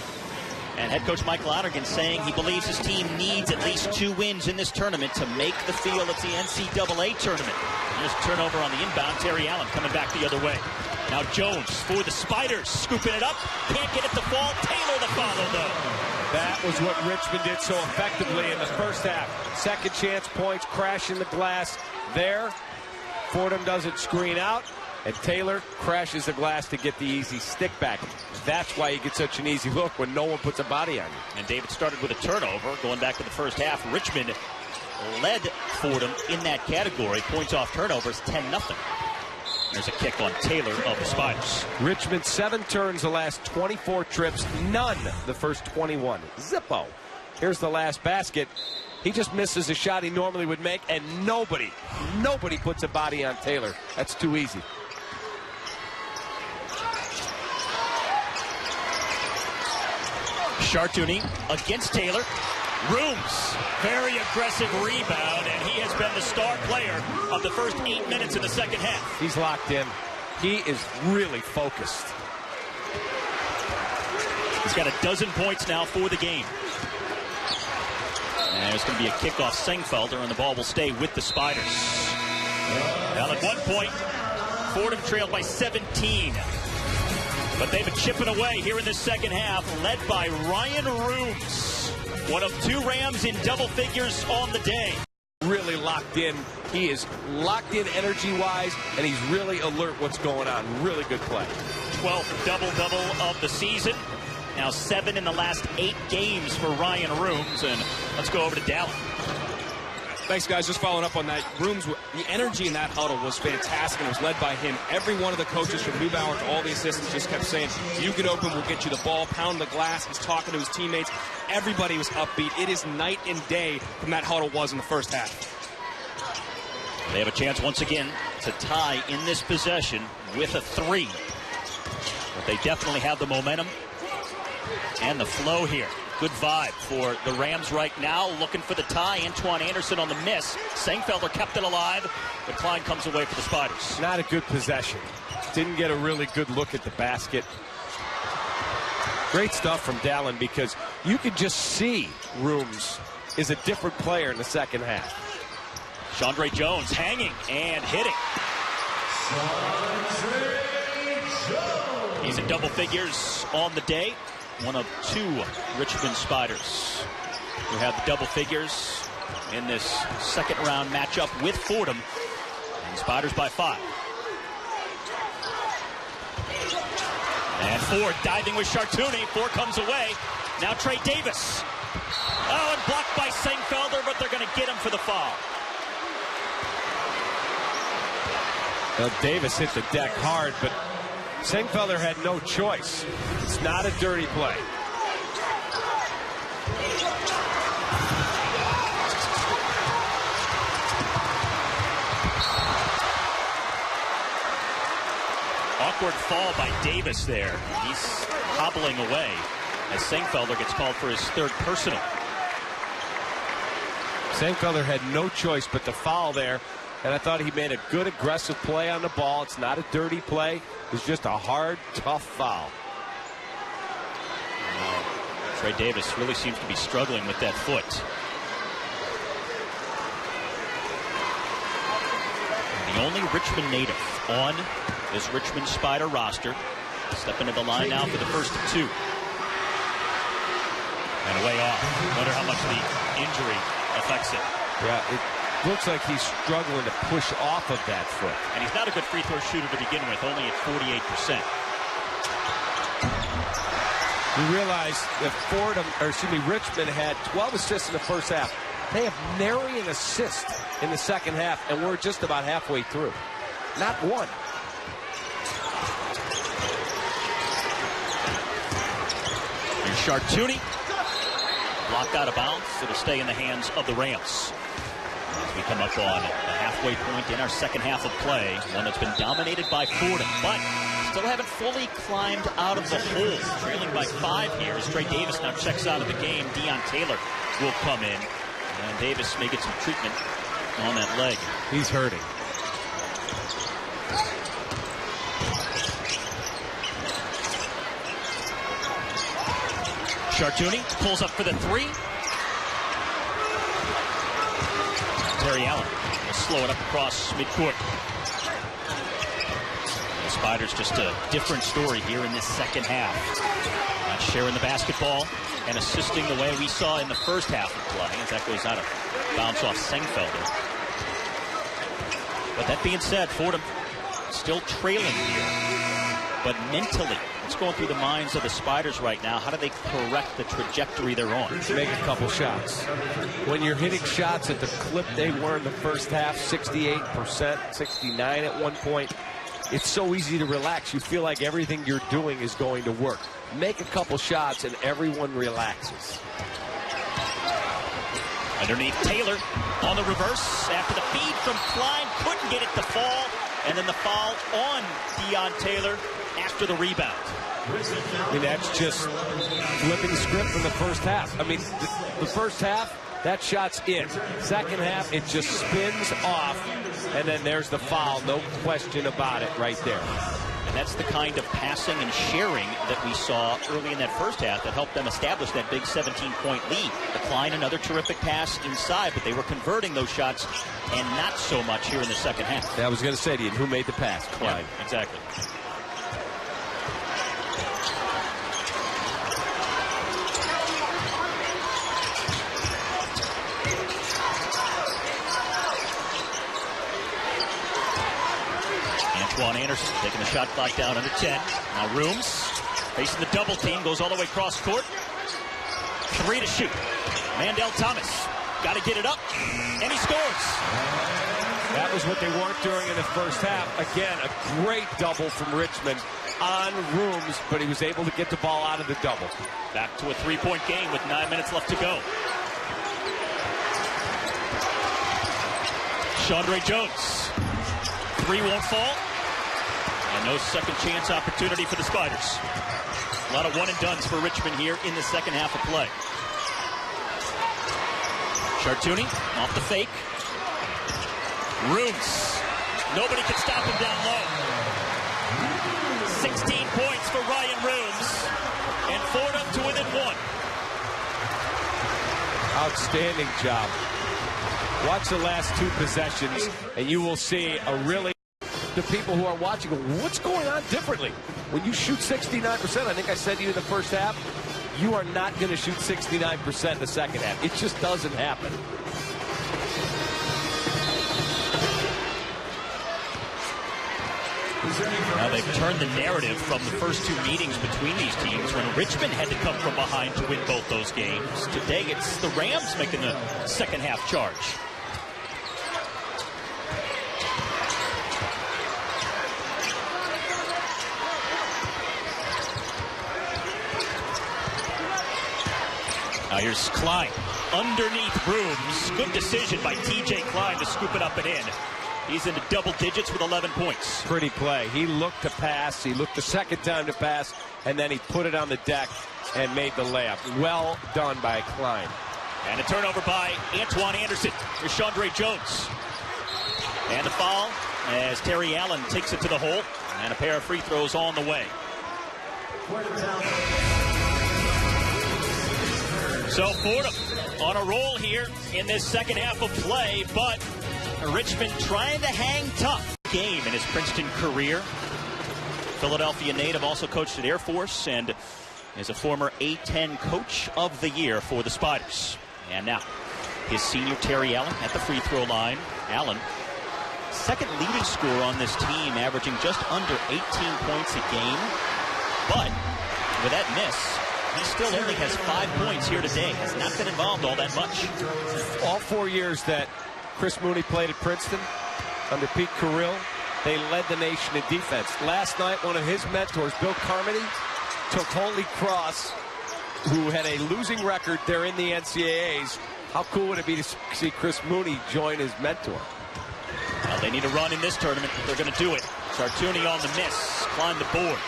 And head coach Mike Lonergan saying he believes his team needs at least 2 wins in this tournament to make the field at the NCAA tournament. Here's a turnover on the inbound. Terry Allen coming back the other way. Now Jones for the Spiders, scooping it up. Can't get it to fall. Taylor to follow, though. That was what Richmond did so effectively in the first half. Second chance points, crashing the glass there. Fordham doesn't screen out, and Taylor crashes the glass to get the easy stick back. That's why you get such an easy look when no one puts a body on you. And David started with a turnover. Going back to the first half, Richmond led Fordham in that category. Points off turnovers, 10-0. There's a kick on Taylor of the Spiders. Richmond 7 turns the last 24 trips, none the first 21. Zippo. Here's the last basket. He just misses a shot he normally would make, and nobody puts a body on Taylor. That's too easy. Chartouni against Taylor. Rhoomes, very aggressive rebound, and he has been the star player of the first 8 minutes of the second half. He's locked in. He is really focused. He's got 12 points now for the game. And there's going to be a kickoff. Sengfelder, and the ball will stay with the Spiders. Now at one point, Fordham trailed by 17. But they've been chipping away here in the second half, led by Ryan Rhoomes. One of 2 Rams in double figures on the day. Really locked in. He is locked in energy-wise, and he's really alert what's going on. Really good play. 12th double-double of the season. Now 7 in the last 8 games for Ryan Rhoomes. And let's go over to Dallin. Thanks, guys. Just following up on that. Rhoomes, the energy in that huddle was fantastic, and it was led by him. Every one of the coaches from Neubauer to all the assistants just kept saying, you get open, we'll get you the ball, pound the glass. He's talking to his teammates. Everybody was upbeat. It is night and day from that huddle was in the first half. They have a chance once again to tie in this possession with a 3. But they definitely have the momentum and the flow here. Good vibe for the Rams right now. Looking for the tie. Antoine Anderson on the miss. Sengfelder kept it alive, but Klein comes away for the Spiders. Not a good possession. Didn't get a really good look at the basket. Great stuff from Dallin, because you could just see Rhoomes is a different player in the second half. Chandre Jones hanging and hitting. He's in double figures on the day. One of 2 Richmond Spiders who have the double figures in this second round matchup with Fordham. And Spiders by 5. And Ford diving with Chartouni. 4 comes away. Now Trey Davis. Oh, and blocked by Sengfelder, but they're going to get him for the foul. Well, Davis hit the deck hard, but Sengfelder had no choice. It's not a dirty play. Awkward fall by Davis there. He's hobbling away as Sengfelder gets called for his 3rd personal. Sengfelder had no choice but to foul there, and I thought he made a good aggressive play on the ball. It's not a dirty play. It's just a hard, tough foul. Trey Davis really seems to be struggling with that foot. The only Richmond native on this Richmond Spider roster. Stepping to the line now for the first of 2. And way off. Wonder how much the injury affects it. Yeah, it looks like he's struggling to push off of that foot. And he's not a good free throw shooter to begin with, only at 48%. You realize that Richmond had 12 assists in the first half. They have nary an assist in the second half, and we're just about halfway through. Not one. And Chartouni blocked out of bounds. It'll stay in the hands of the Rams. As we come up on the half halfway point in our second half of play. One that's been dominated by Fordham, but still haven't fully climbed out of the hole. Trailing by 5 here as Trey Davis now checks out of the game. Deon Taylor will come in. And Davis may get some treatment on that leg. He's hurting. Chartouni pulls up for the 3. Terry Allen will slow it up across midcourt. The Spiders just a different story here in this second half. Not sharing the basketball and assisting the way we saw in the first half of play as that goes out of bounce off Sengfelder. But that being said, Fordham still trailing here. But mentally, what's going through the minds of the Spiders right now? How do they correct the trajectory they're on? Make a couple shots. When you're hitting shots at the clip they were in the first half, 68%, 69 at one point, it's so easy to relax. You feel like everything you're doing is going to work. Make a couple shots and everyone relaxes. Underneath Taylor on the reverse after the feed from Klein. Couldn't get it to fall. And then the foul on Deon Taylor after the rebound. I mean, that's just flipping the script from the first half. I mean, the first half, that shot's in. Second half, it just spins off, and then there's the foul. No question about it right there. And that's the kind of passing and sharing that we saw early in that first half that helped them establish that big 17-point lead. The Klein, another terrific pass inside, but they were converting those shots and not so much here in the second half. I was going to say to you, who made the pass? Klein. Yeah, exactly. Antoine Anderson taking the shot clock down under 10. Now Rhoomes facing the double team, goes all the way cross court. 3 to shoot. Mandel Thomas got to get it up, and he scores. That was what they weren't doing in the first half. Again, a great double from Richmond on Rhoomes, but he was able to get the ball out of the double. Back to a 3-point game with 9 minutes left to go. Chandre Jones. 3 won't fall. And no second chance opportunity for the Spiders. A lot of one and dones for Richmond here in the second half of play. Chartouni off the fake. Rhoomes. Nobody can stop him down low. 16 points for Ryan Rhoomes. And Fordham to within 1. Outstanding job. Watch the last 2 possessions, and you will see a really... The people who are watching go, what's going on differently? When you shoot 69%, I think I said to you in the first half, you are not going to shoot 69% in the second half. It just doesn't happen. Now they've turned the narrative from the first 2 meetings between these teams when Richmond had to come from behind to win both those games. Today it's the Rams making the second half charge. Now here's Klein underneath Rhoomes. Good decision by TJ Klein to scoop it up and in. He's into double digits with 11 points. Pretty play. He looked to pass. He looked the second time to pass, and then he put it on the deck and made the layup. Well done by Klein. And a turnover by Antoine Anderson. Here's Chandre Jones. And the foul as Terry Allen takes it to the hole. And a pair of free throws on the way. So Fordham on a roll here in this second half of play, but Richmond trying to hang tough. Game in his Princeton career. Philadelphia native, also coached at Air Force and is a former A10 Coach of the Year for the Spiders. And now his senior Terry Allen at the free throw line. Allen, second leading scorer on this team, averaging just under 18 points a game. But with that miss, he still only has 5 points here today. Has not been involved all that much. All 4 years that Chris Mooney played at Princeton under Pete Carrill, they led the nation in defense. Last night, one of his mentors, Bill Carmody, took Holy Cross, who had a losing record there in the NCAAs. How cool would it be to see Chris Mooney join his mentor? Well, they need a run in this tournament. They're going to do it. Chartouni on the miss. Climb the board.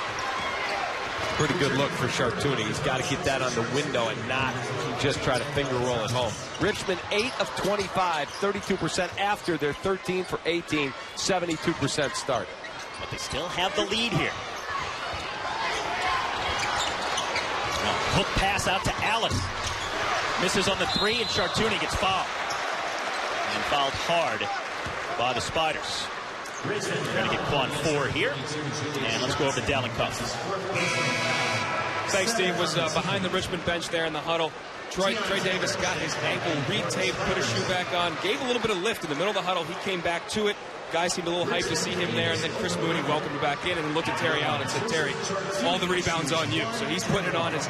Pretty good look for Chartouni. He's got to get that on the window and not just try to finger roll it home. Richmond 8 of 25, 32% after their 13 for 18, 72% start. But they still have the lead here. Hook pass out to Allen. Misses on the 3, and Chartouni gets fouled. And fouled hard by the Spiders. We're going to get Quan 4 here. And let's go over to Dallin Cup. Thanks, Steve. Was behind the Richmond bench there in the huddle. Trey Davis got his ankle re-taped, put his shoe back on, gave a little bit of lift in the middle of the huddle. He came back to it. Guys seemed a little hyped to see him there, and then Chris Mooney welcomed him back in and looked at Terry Allen and said, Terry, all the rebounds on you. So he's putting it on his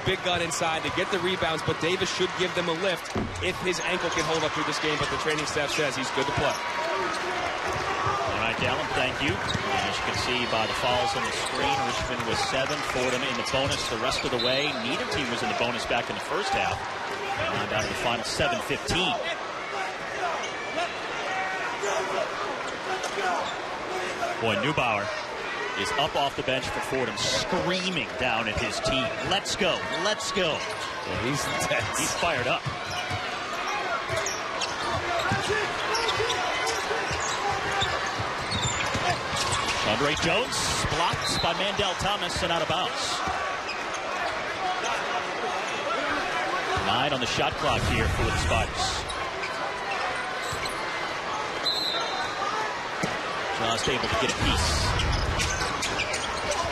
big gun inside to get the rebounds, but Davis should give them a lift if his ankle can hold up through this game, but the training staff says he's good to play. All right, Dallin, thank you. And as you can see by the fouls on the screen, Richmond was 7, Fordham in the bonus the rest of the way. Neither team was in the bonus back in the first half. And now down to the final 7-15. Boy, Neubauer is up off the bench for Fordham, screaming down at his team. Let's go, let's go. Yeah, he's intense. He's fired up. Andre Jones blocked by Mandel Thomas and out of bounds. 9 on the shot clock here for the Spiders. Just able to get a piece.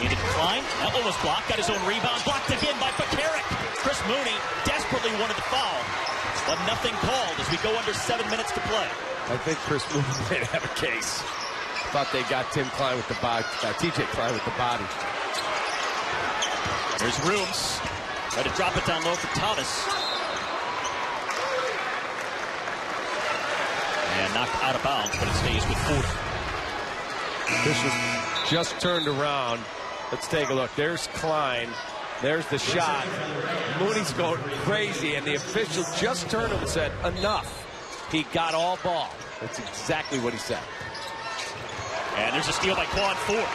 Into Klein. That one was blocked. Got his own rebound. Blocked again by Bakaric. Chris Mooney desperately wanted the foul, but nothing called as we go under 7 minutes to play. I think Chris Mooney may have a case. Thought they got Tim Klein with the body. TJ Klein with the body. There's Rhoomes. Try to drop it down low for Thomas. And knocked out of bounds, but it stays with Fordham. This was just turned around. Let's take a look. There's Klein. There's the shot. Mooney's going crazy, and the official just turned him and said, enough. He got all ball. That's exactly what he said. And there's a steal by Quan 4. And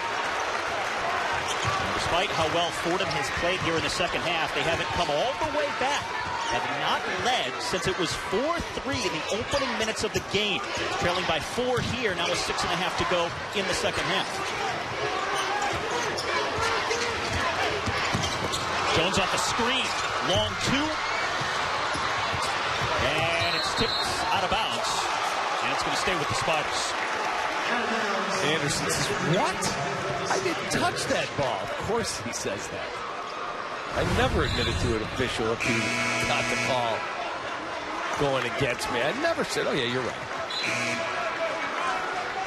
despite how well Fordham has played here in the second half, they haven't come all the way back. Have not led since it was 4-3 in the opening minutes of the game. Trailing by 4 here, now with 6.5 to go in the second half. Jones off the screen, long 2. And it's tipped out of bounds. And it's going to stay with the Spiders. Anderson says, what? I didn't touch that ball. Of course he says that. I never admitted to an official if he got the call going against me. I never said, oh, yeah, you're right.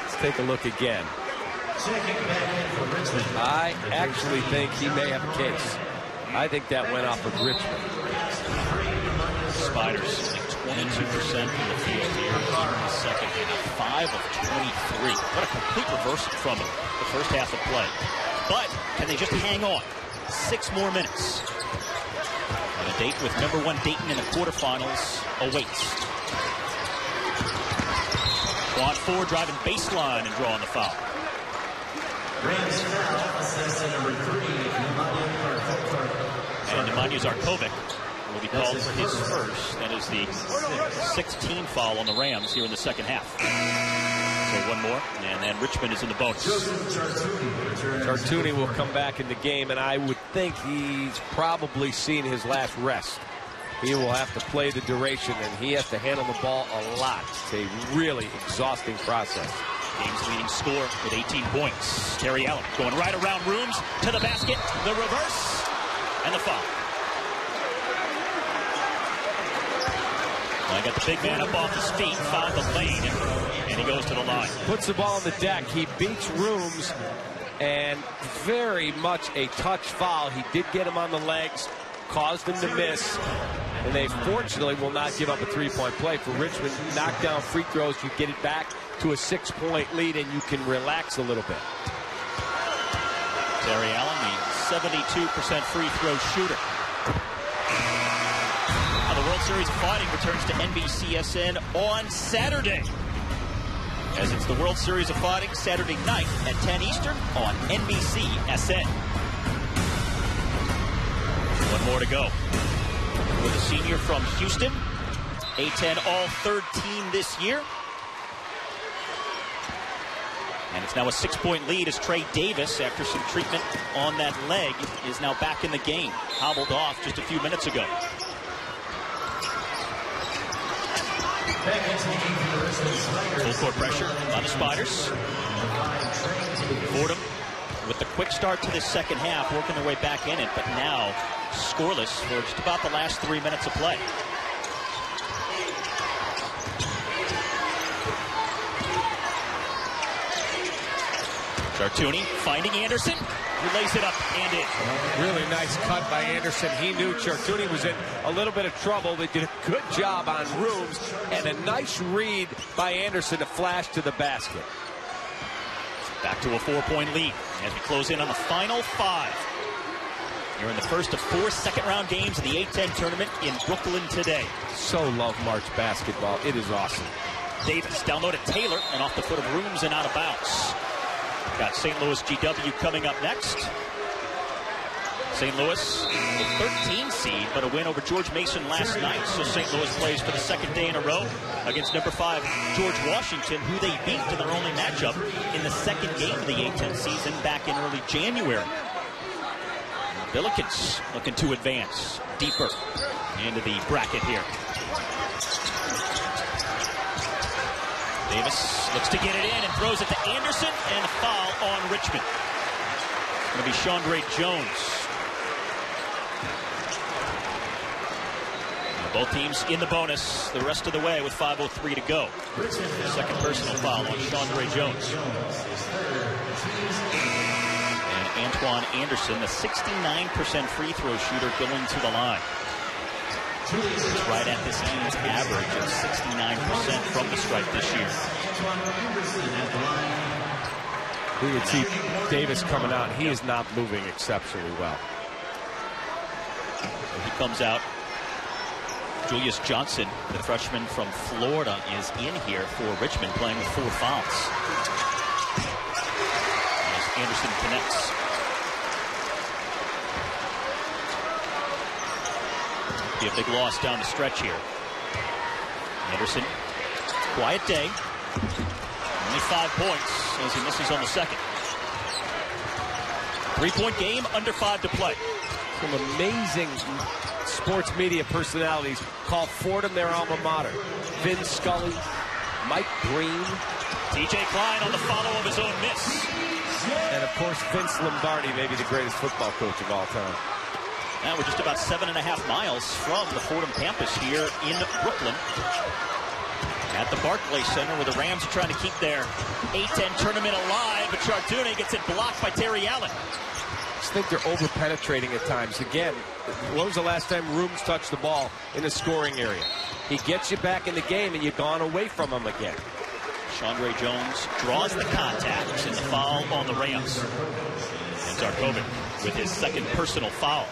Let's take a look again. I actually think he may have a case. I think that went off of Richmond. Spiders, like 22% from the field here in the second half. 5 of 23. What a complete reversal from the first half of play. But can they just hang on? 6 more minutes. And a date with number 1 Dayton in the quarterfinals awaits. Quad 4 driving baseline and drawing the foul. And Nemanja Zarkovic will be called for his first. That is the 6th team foul on the Rams here in the second half. So 1 more, and then Richmond is in the bonus. Chartouni will come back in the game, and I would think he's probably seen his last rest. He will have to play the duration, and he has to handle the ball a lot. It's a really exhausting process. Game's leading scorer with 18 points. Terry Allen going right around Rhoomes to the basket, the reverse, and the foul. I got the big man up off his feet, found the lane, and he goes to the line. Puts the ball on the deck. He beats Rhoomes, and very much a touch foul. He did get him on the legs, caused him to miss, and they fortunately will not give up a 3-point play. For Richmond, knock down free throws, you get it back to a 6-point lead, and you can relax a little bit. Terry Allen, the 72% free throw shooter. The World Series of Fighting returns to NBCSN on Saturday. as it's the World Series of Fighting Saturday night at 10 Eastern on NBC SN. One more to go. With a senior from Houston, A10 all-third team this year. And it's now a 6-point lead as Trey Davis, after some treatment on that leg, is now back in the game. Hobbled off just a few minutes ago. Full court pressure on the Spiders. Fordam with the quick start to this second half, working their way back in it, but now scoreless for just about the last 3 minutes of play. Chartouni finding Anderson, who lays it up and in. Really nice cut by Anderson. He knew Chartouni was in a little bit of trouble. They did a good job on Rhoomes, and a nice read by Anderson to flash to the basket. Back to a 4-point lead as we close in on the final 5. You're in the first of 4 second-round games of the A10 tournament in Brooklyn today. So love March basketball. It is awesome. Davis down low to Taylor and off the foot of Rhoomes and out of bounds. Got St. Louis GW coming up next. St. Louis, the 13 seed, but a win over George Mason last night. So St. Louis plays for the second day in a row against number 5 George Washington, who they beat in their only matchup in the second game of the A10 season back in early January. Billikens looking to advance deeper into the bracket here. Davis looks to get it in and throws it to Anderson, and a foul on Richmond. It's going to be Chandre Jones. Both teams in the bonus the rest of the way with 5:03 to go. Second personal foul on Chandre Jones. And Antoine Anderson, the 69% free throw shooter, going to the line. It's right at this team's average of 69% from the stripe this year. We would see Davis coming out. He is not moving exceptionally well. He comes out. Julius Johnson, the freshman from Florida, is in here for Richmond, playing with 4 fouls. As Anderson connects. Be a big loss down the stretch here. Anderson, quiet day. Only 5 points as he misses on the second. 3-point game, under 5 to play. Some amazing sports media personalities call Fordham their alma mater. Vin Scully, Mike Green. TJ Klein on the follow of his own miss. And of course, Vince Lombardi, maybe the greatest football coach of all time. Now we're just about 7.5 miles from the Fordham campus here in Brooklyn. At the Barclays Center, where the Rams are trying to keep their A10 tournament alive, but Chartouni gets it blocked by Terry Allen. I just think they're over-penetrating at times. Again, when was the last time Rhoomes touched the ball in the scoring area? He gets you back in the game, and you've gone away from him again. Chandre Jones draws the contact and the foul on the Rams. And Zarkovic with his second personal foul.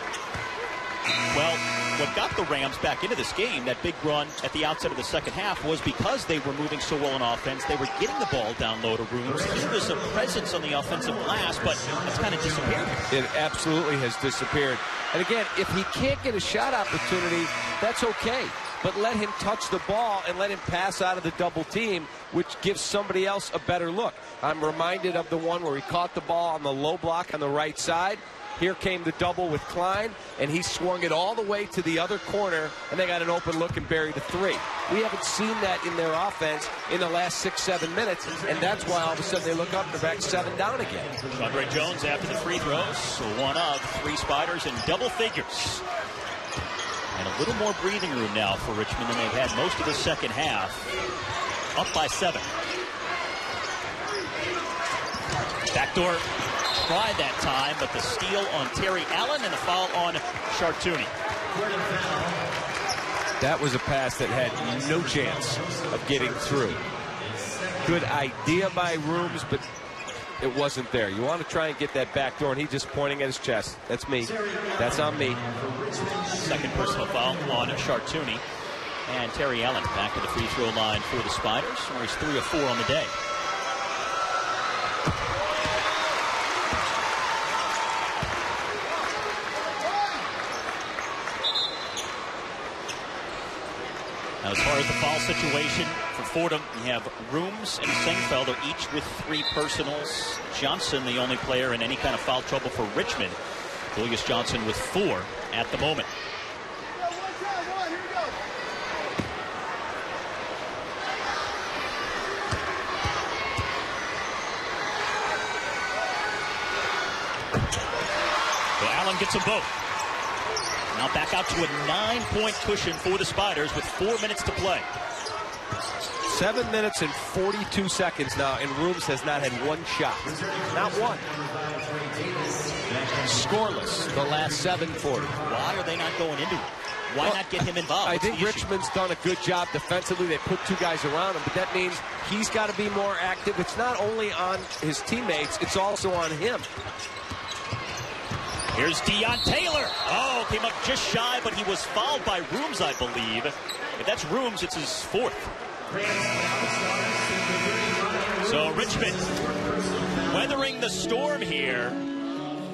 Well, what got the Rams back into this game, that big run at the outset of the second half, was because they were moving so well on offense. They were getting the ball down low to Rhoomes. He was a presence on the offensive glass, but it's kind of disappeared. It absolutely has disappeared. And again, if he can't get a shot opportunity, that's okay. But let him touch the ball and let him pass out of the double team, which gives somebody else a better look. I'm reminded of the one where he caught the ball on the low block on the right side. Here came the double with Klein, and he swung it all the way to the other corner, and they got an open look and buried a 3. We haven't seen that in their offense in the last 6-7 minutes, and that's why all of a sudden they look up and they're back 7 down again. Chandre Jones after the free throws, one of 3 Spiders in double figures. And a little more breathing room now for Richmond than they've had most of the second half. Up by 7. Backdoor tried that time, but the steal on Terry Allen and the foul on Chartouni. That was a pass that had no chance of getting through. Good idea by Rhoomes, but it wasn't there. You want to try and get that back door, and he's just pointing at his chest. That's me. That's on me. Second personal foul on Chartouni. And Terry Allen back to the free throw line for the Spiders, where he's 3 of 4 on the day. Now, as far as the foul situation for Fordham, you have Rhoomes and Sengfelder each with 3 personals. Johnson, the only player in any kind of foul trouble for Richmond. Julius Johnson with 4 at the moment. So Allen gets them both. Now back out to a 9-point cushion for the Spiders with 4 minutes to play. 7 minutes and 42 seconds now, and Rhoomes has not had one shot. Not one. Scoreless the last 7 for him. Why are they not going into it? Why not get him involved? I think Richmond's done a good job defensively. They put 2 guys around him, but that means he's got to be more active. It's not only on his teammates, it's also on him. Here's Deon Taylor. Oh, came up just shy, but he was fouled by Rhoomes, I believe. If that's Rhoomes, it's his 4th. So Richmond weathering the storm here,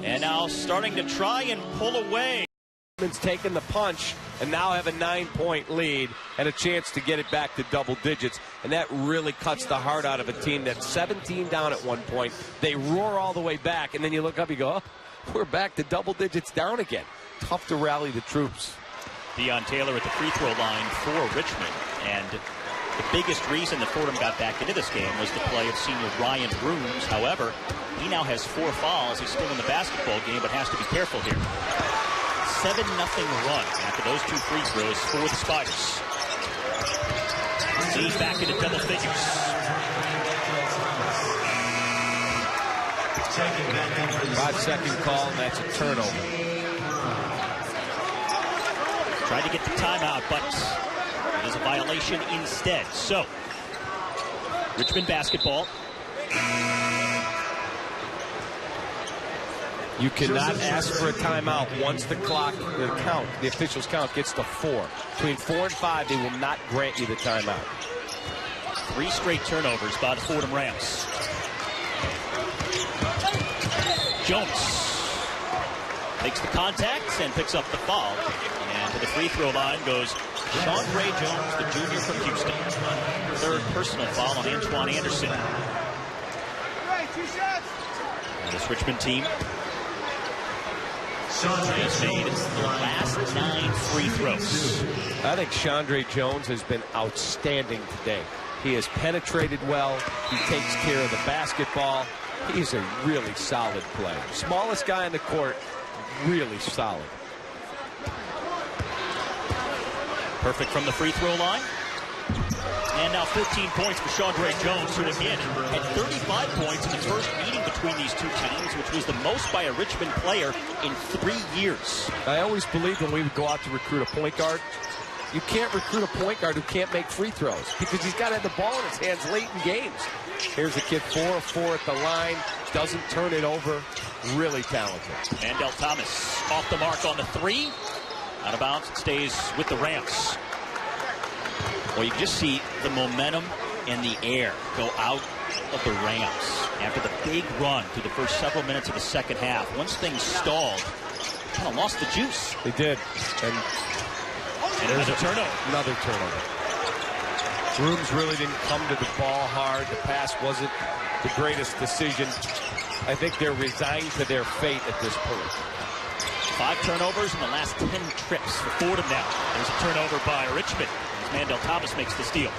and now starting to try and pull away. Richmond's taken the punch and now have a 9-point lead and a chance to get it back to double digits, and that really cuts the heart out of a team that's 17 down at one point. They roar all the way back, and then you look up, you go, oh, we're back to double digits down again. Tough to rally the troops. Deon Taylor at the free throw line for Richmond, and the biggest reason that Fordham got back into this game was the play of senior Ryan Rhoomes. However, he now has 4 fouls. He's still in the basketball game, but has to be careful here. 7-0 run after those 2 free throws for the Spiders. He's back into double figures. 5-second call, and that's a turnover. Tried to get the timeout, but it is a violation instead. So, Richmond basketball. You cannot ask for a timeout once the officials count gets to 4. Between 4 and 5, they will not grant you the timeout. 3 straight turnovers by the Fordham Rams. Jones makes the contact and picks up the foul. And to the free throw line goes Chandre Jones, the junior from Houston. 3rd personal foul on Antoine Anderson. And this Richmond team has made the last 9 free throws. I think Chandre Jones has been outstanding today. He has penetrated well. He takes care of the basketball. He's a really solid player. Smallest guy on the court, really solid. Perfect from the free throw line. And now 15 points for Chandre Jones, who again had 35 points in the first meeting between these 2 teams, which was the most by a Richmond player in 3 years. I always believed when we would go out to recruit a point guard, you can't recruit a point guard who can't make free throws because he's got to have the ball in his hands late in games. Here's a kid 4 of 4 at the line, doesn't turn it over, really talented. Mandel Thomas off the mark on the 3. Out of bounds, it stays with the Rams. Well, you just see the momentum in the air go out of the Rams after the big run through the first several minutes of the second half. Once things stalled, kind of lost the juice. They did. And another turnover. Another turnover. Rhoomes really didn't come to the ball hard. The pass wasn't the greatest decision. I think they're resigned to their fate at this point. 5 turnovers in the last 10 trips for Fordham now. There's a turnover by Richmond. Mandel Thomas makes the steal.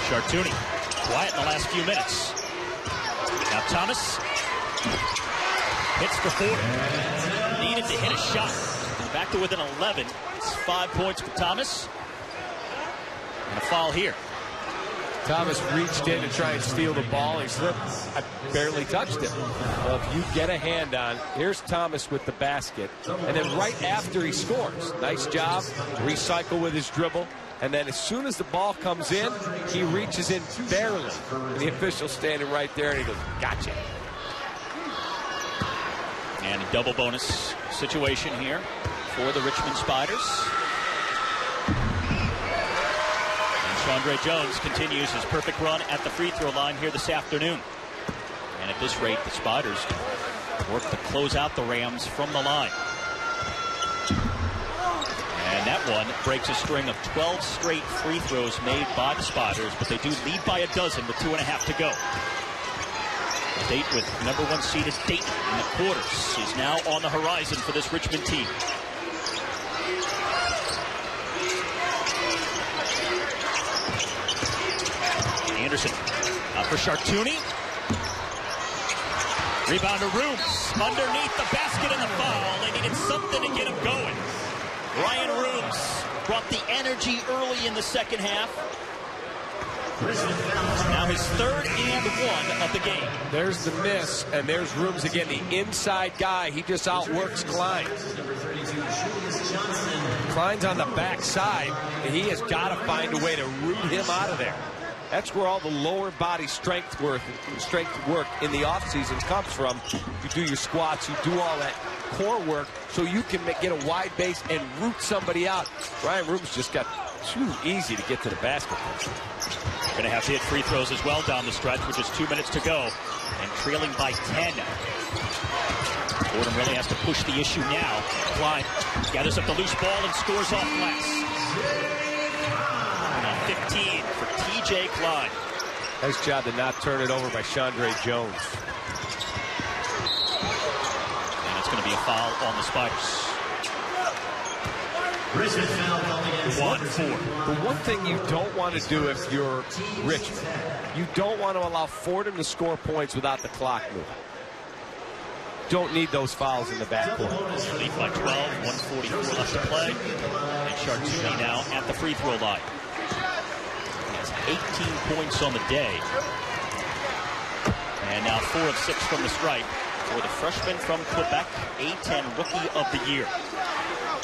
Chartouni, quiet in the last few minutes. Now Thomas hits for Fordham. Needed to hit a shot. Back to within 11. It's 5 points for Thomas. And a foul here. Thomas reached in to try and steal the ball. He slipped. I barely touched him. Well, if you get a hand on, here's Thomas with the basket. And then right after he scores, nice job, recycle with his dribble. And then as soon as the ball comes in, he reaches in barely. And the official's standing right there, and he goes, gotcha. And a double bonus situation here for the Richmond Spiders. Chandre Jones continues his perfect run at the free throw line here this afternoon. And at this rate, the Spiders work to close out the Rams from the line. And that one breaks a string of 12 straight free throws made by the Spiders, but they do lead by a dozen with 2.5 to go. State with number 1 seeded Dayton in the quarters is now on the horizon for this Richmond team. Anderson out for Chartouni. Rebound to Rhoomes. Underneath the basket and the foul. They needed something to get him going. Ryan Rhoomes brought the energy early in the second half. Now his 3rd and 1 of the game. There's the miss, and there's Rhoomes again, the inside guy. He just outworks Klein. Klein's on the backside, and he has got to find a way to root him out of there. That's where all the lower body strength work in the offseason comes from. You do your squats, you do all that core work so you can get a wide base and root somebody out. Ryan Rhoomes just got too easy to get to the basket. Going to have to hit free throws as well down the stretch with just 2 minutes to go and trailing by 10. Fordham really has to push the issue now. Klein gathers up the loose ball and scores off glass. 15 for TJ Klein. Nice job to not turn it over by Chandre Jones. And it's going to be a foul on the Spiders. 1-4. The one thing you don't want to do if you're Richmond, you don't want to allow Fordham to score points without the clock moving. Don't need those fouls in the backcourt. Lead by 12, 1:44 left to play. And Chartouni now at the free throw line. He has 18 points on the day. And now 4 of 6 from the stripe for the freshman from Quebec, A10 Rookie of the Year.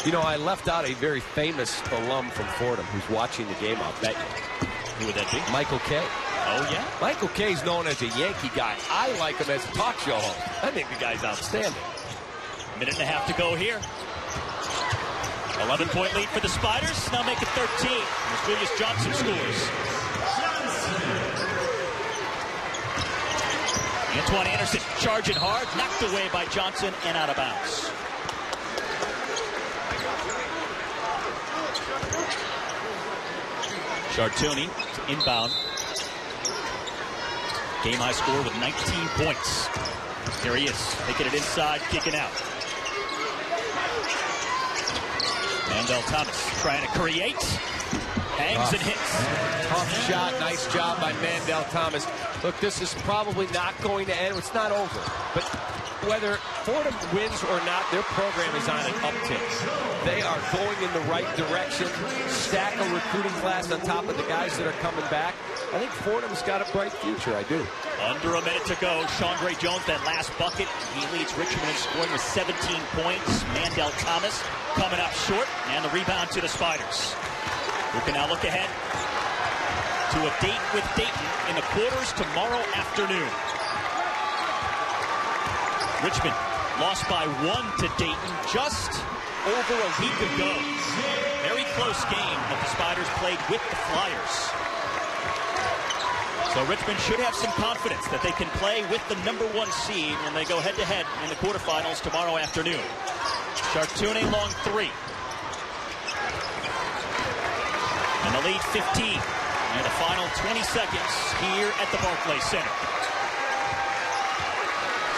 You know, I left out a very famous alum from Fordham who's watching the game, I'll bet you. Who would that be? Michael Kay. Oh, yeah? Michael Kay's known as a Yankee guy. I like him as a talk show host. I think the guy's outstanding. 1.5 minutes to go here. 11-point lead for the Spiders. Now make it 13 as Julius Johnson scores. Antoine Anderson charging hard, knocked away by Johnson and out of bounds. Chartouni to inbound. Game high score with 19 points. Here he is, taking it inside, kicking out. Mandel Thomas trying to create. Hangs and hits. Tough shot, nice job by Mandel Thomas. Look, this is probably not going to end. It's not over. But whether Fordham wins or not, their program is on an uptick. They are going in the right direction. Stack a recruiting class on top of the guys that are coming back. I think Fordham's got a bright future. I do. Under a minute to go. Chandre Jones, that last bucket. He leads Richmond in scoring with 17 points. Mandel Thomas coming up short. And the rebound to the Spiders, who can now look ahead to a date with Dayton in the quarters tomorrow afternoon. Richmond lost by 1 to Dayton just over a week ago. Very close game that the Spiders played with the Flyers. So Richmond should have some confidence that they can play with the number 1 seed when they go head-to-head in the quarterfinals tomorrow afternoon. Chartouni long 3. And the lead 15. And the final 20 seconds here at the Barclays Center.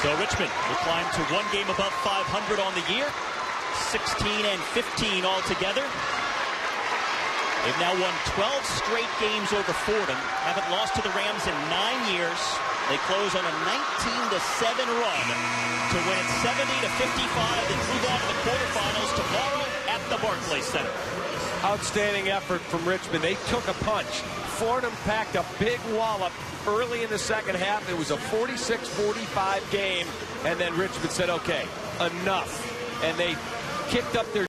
So Richmond will climb to 1 game above 500 on the year. 16 and 15 altogether. They've now won 12 straight games over Fordham. Haven't lost to the Rams in 9 years. They close on a 19-7 run to win it 70-55 and move on to the quarterfinals tomorrow at the Barclays Center. Outstanding effort from Richmond. They took a punch. Fordham packed a big wallop early in the second half. It was a 46-45 game, and then Richmond said, okay, enough. And they kicked up their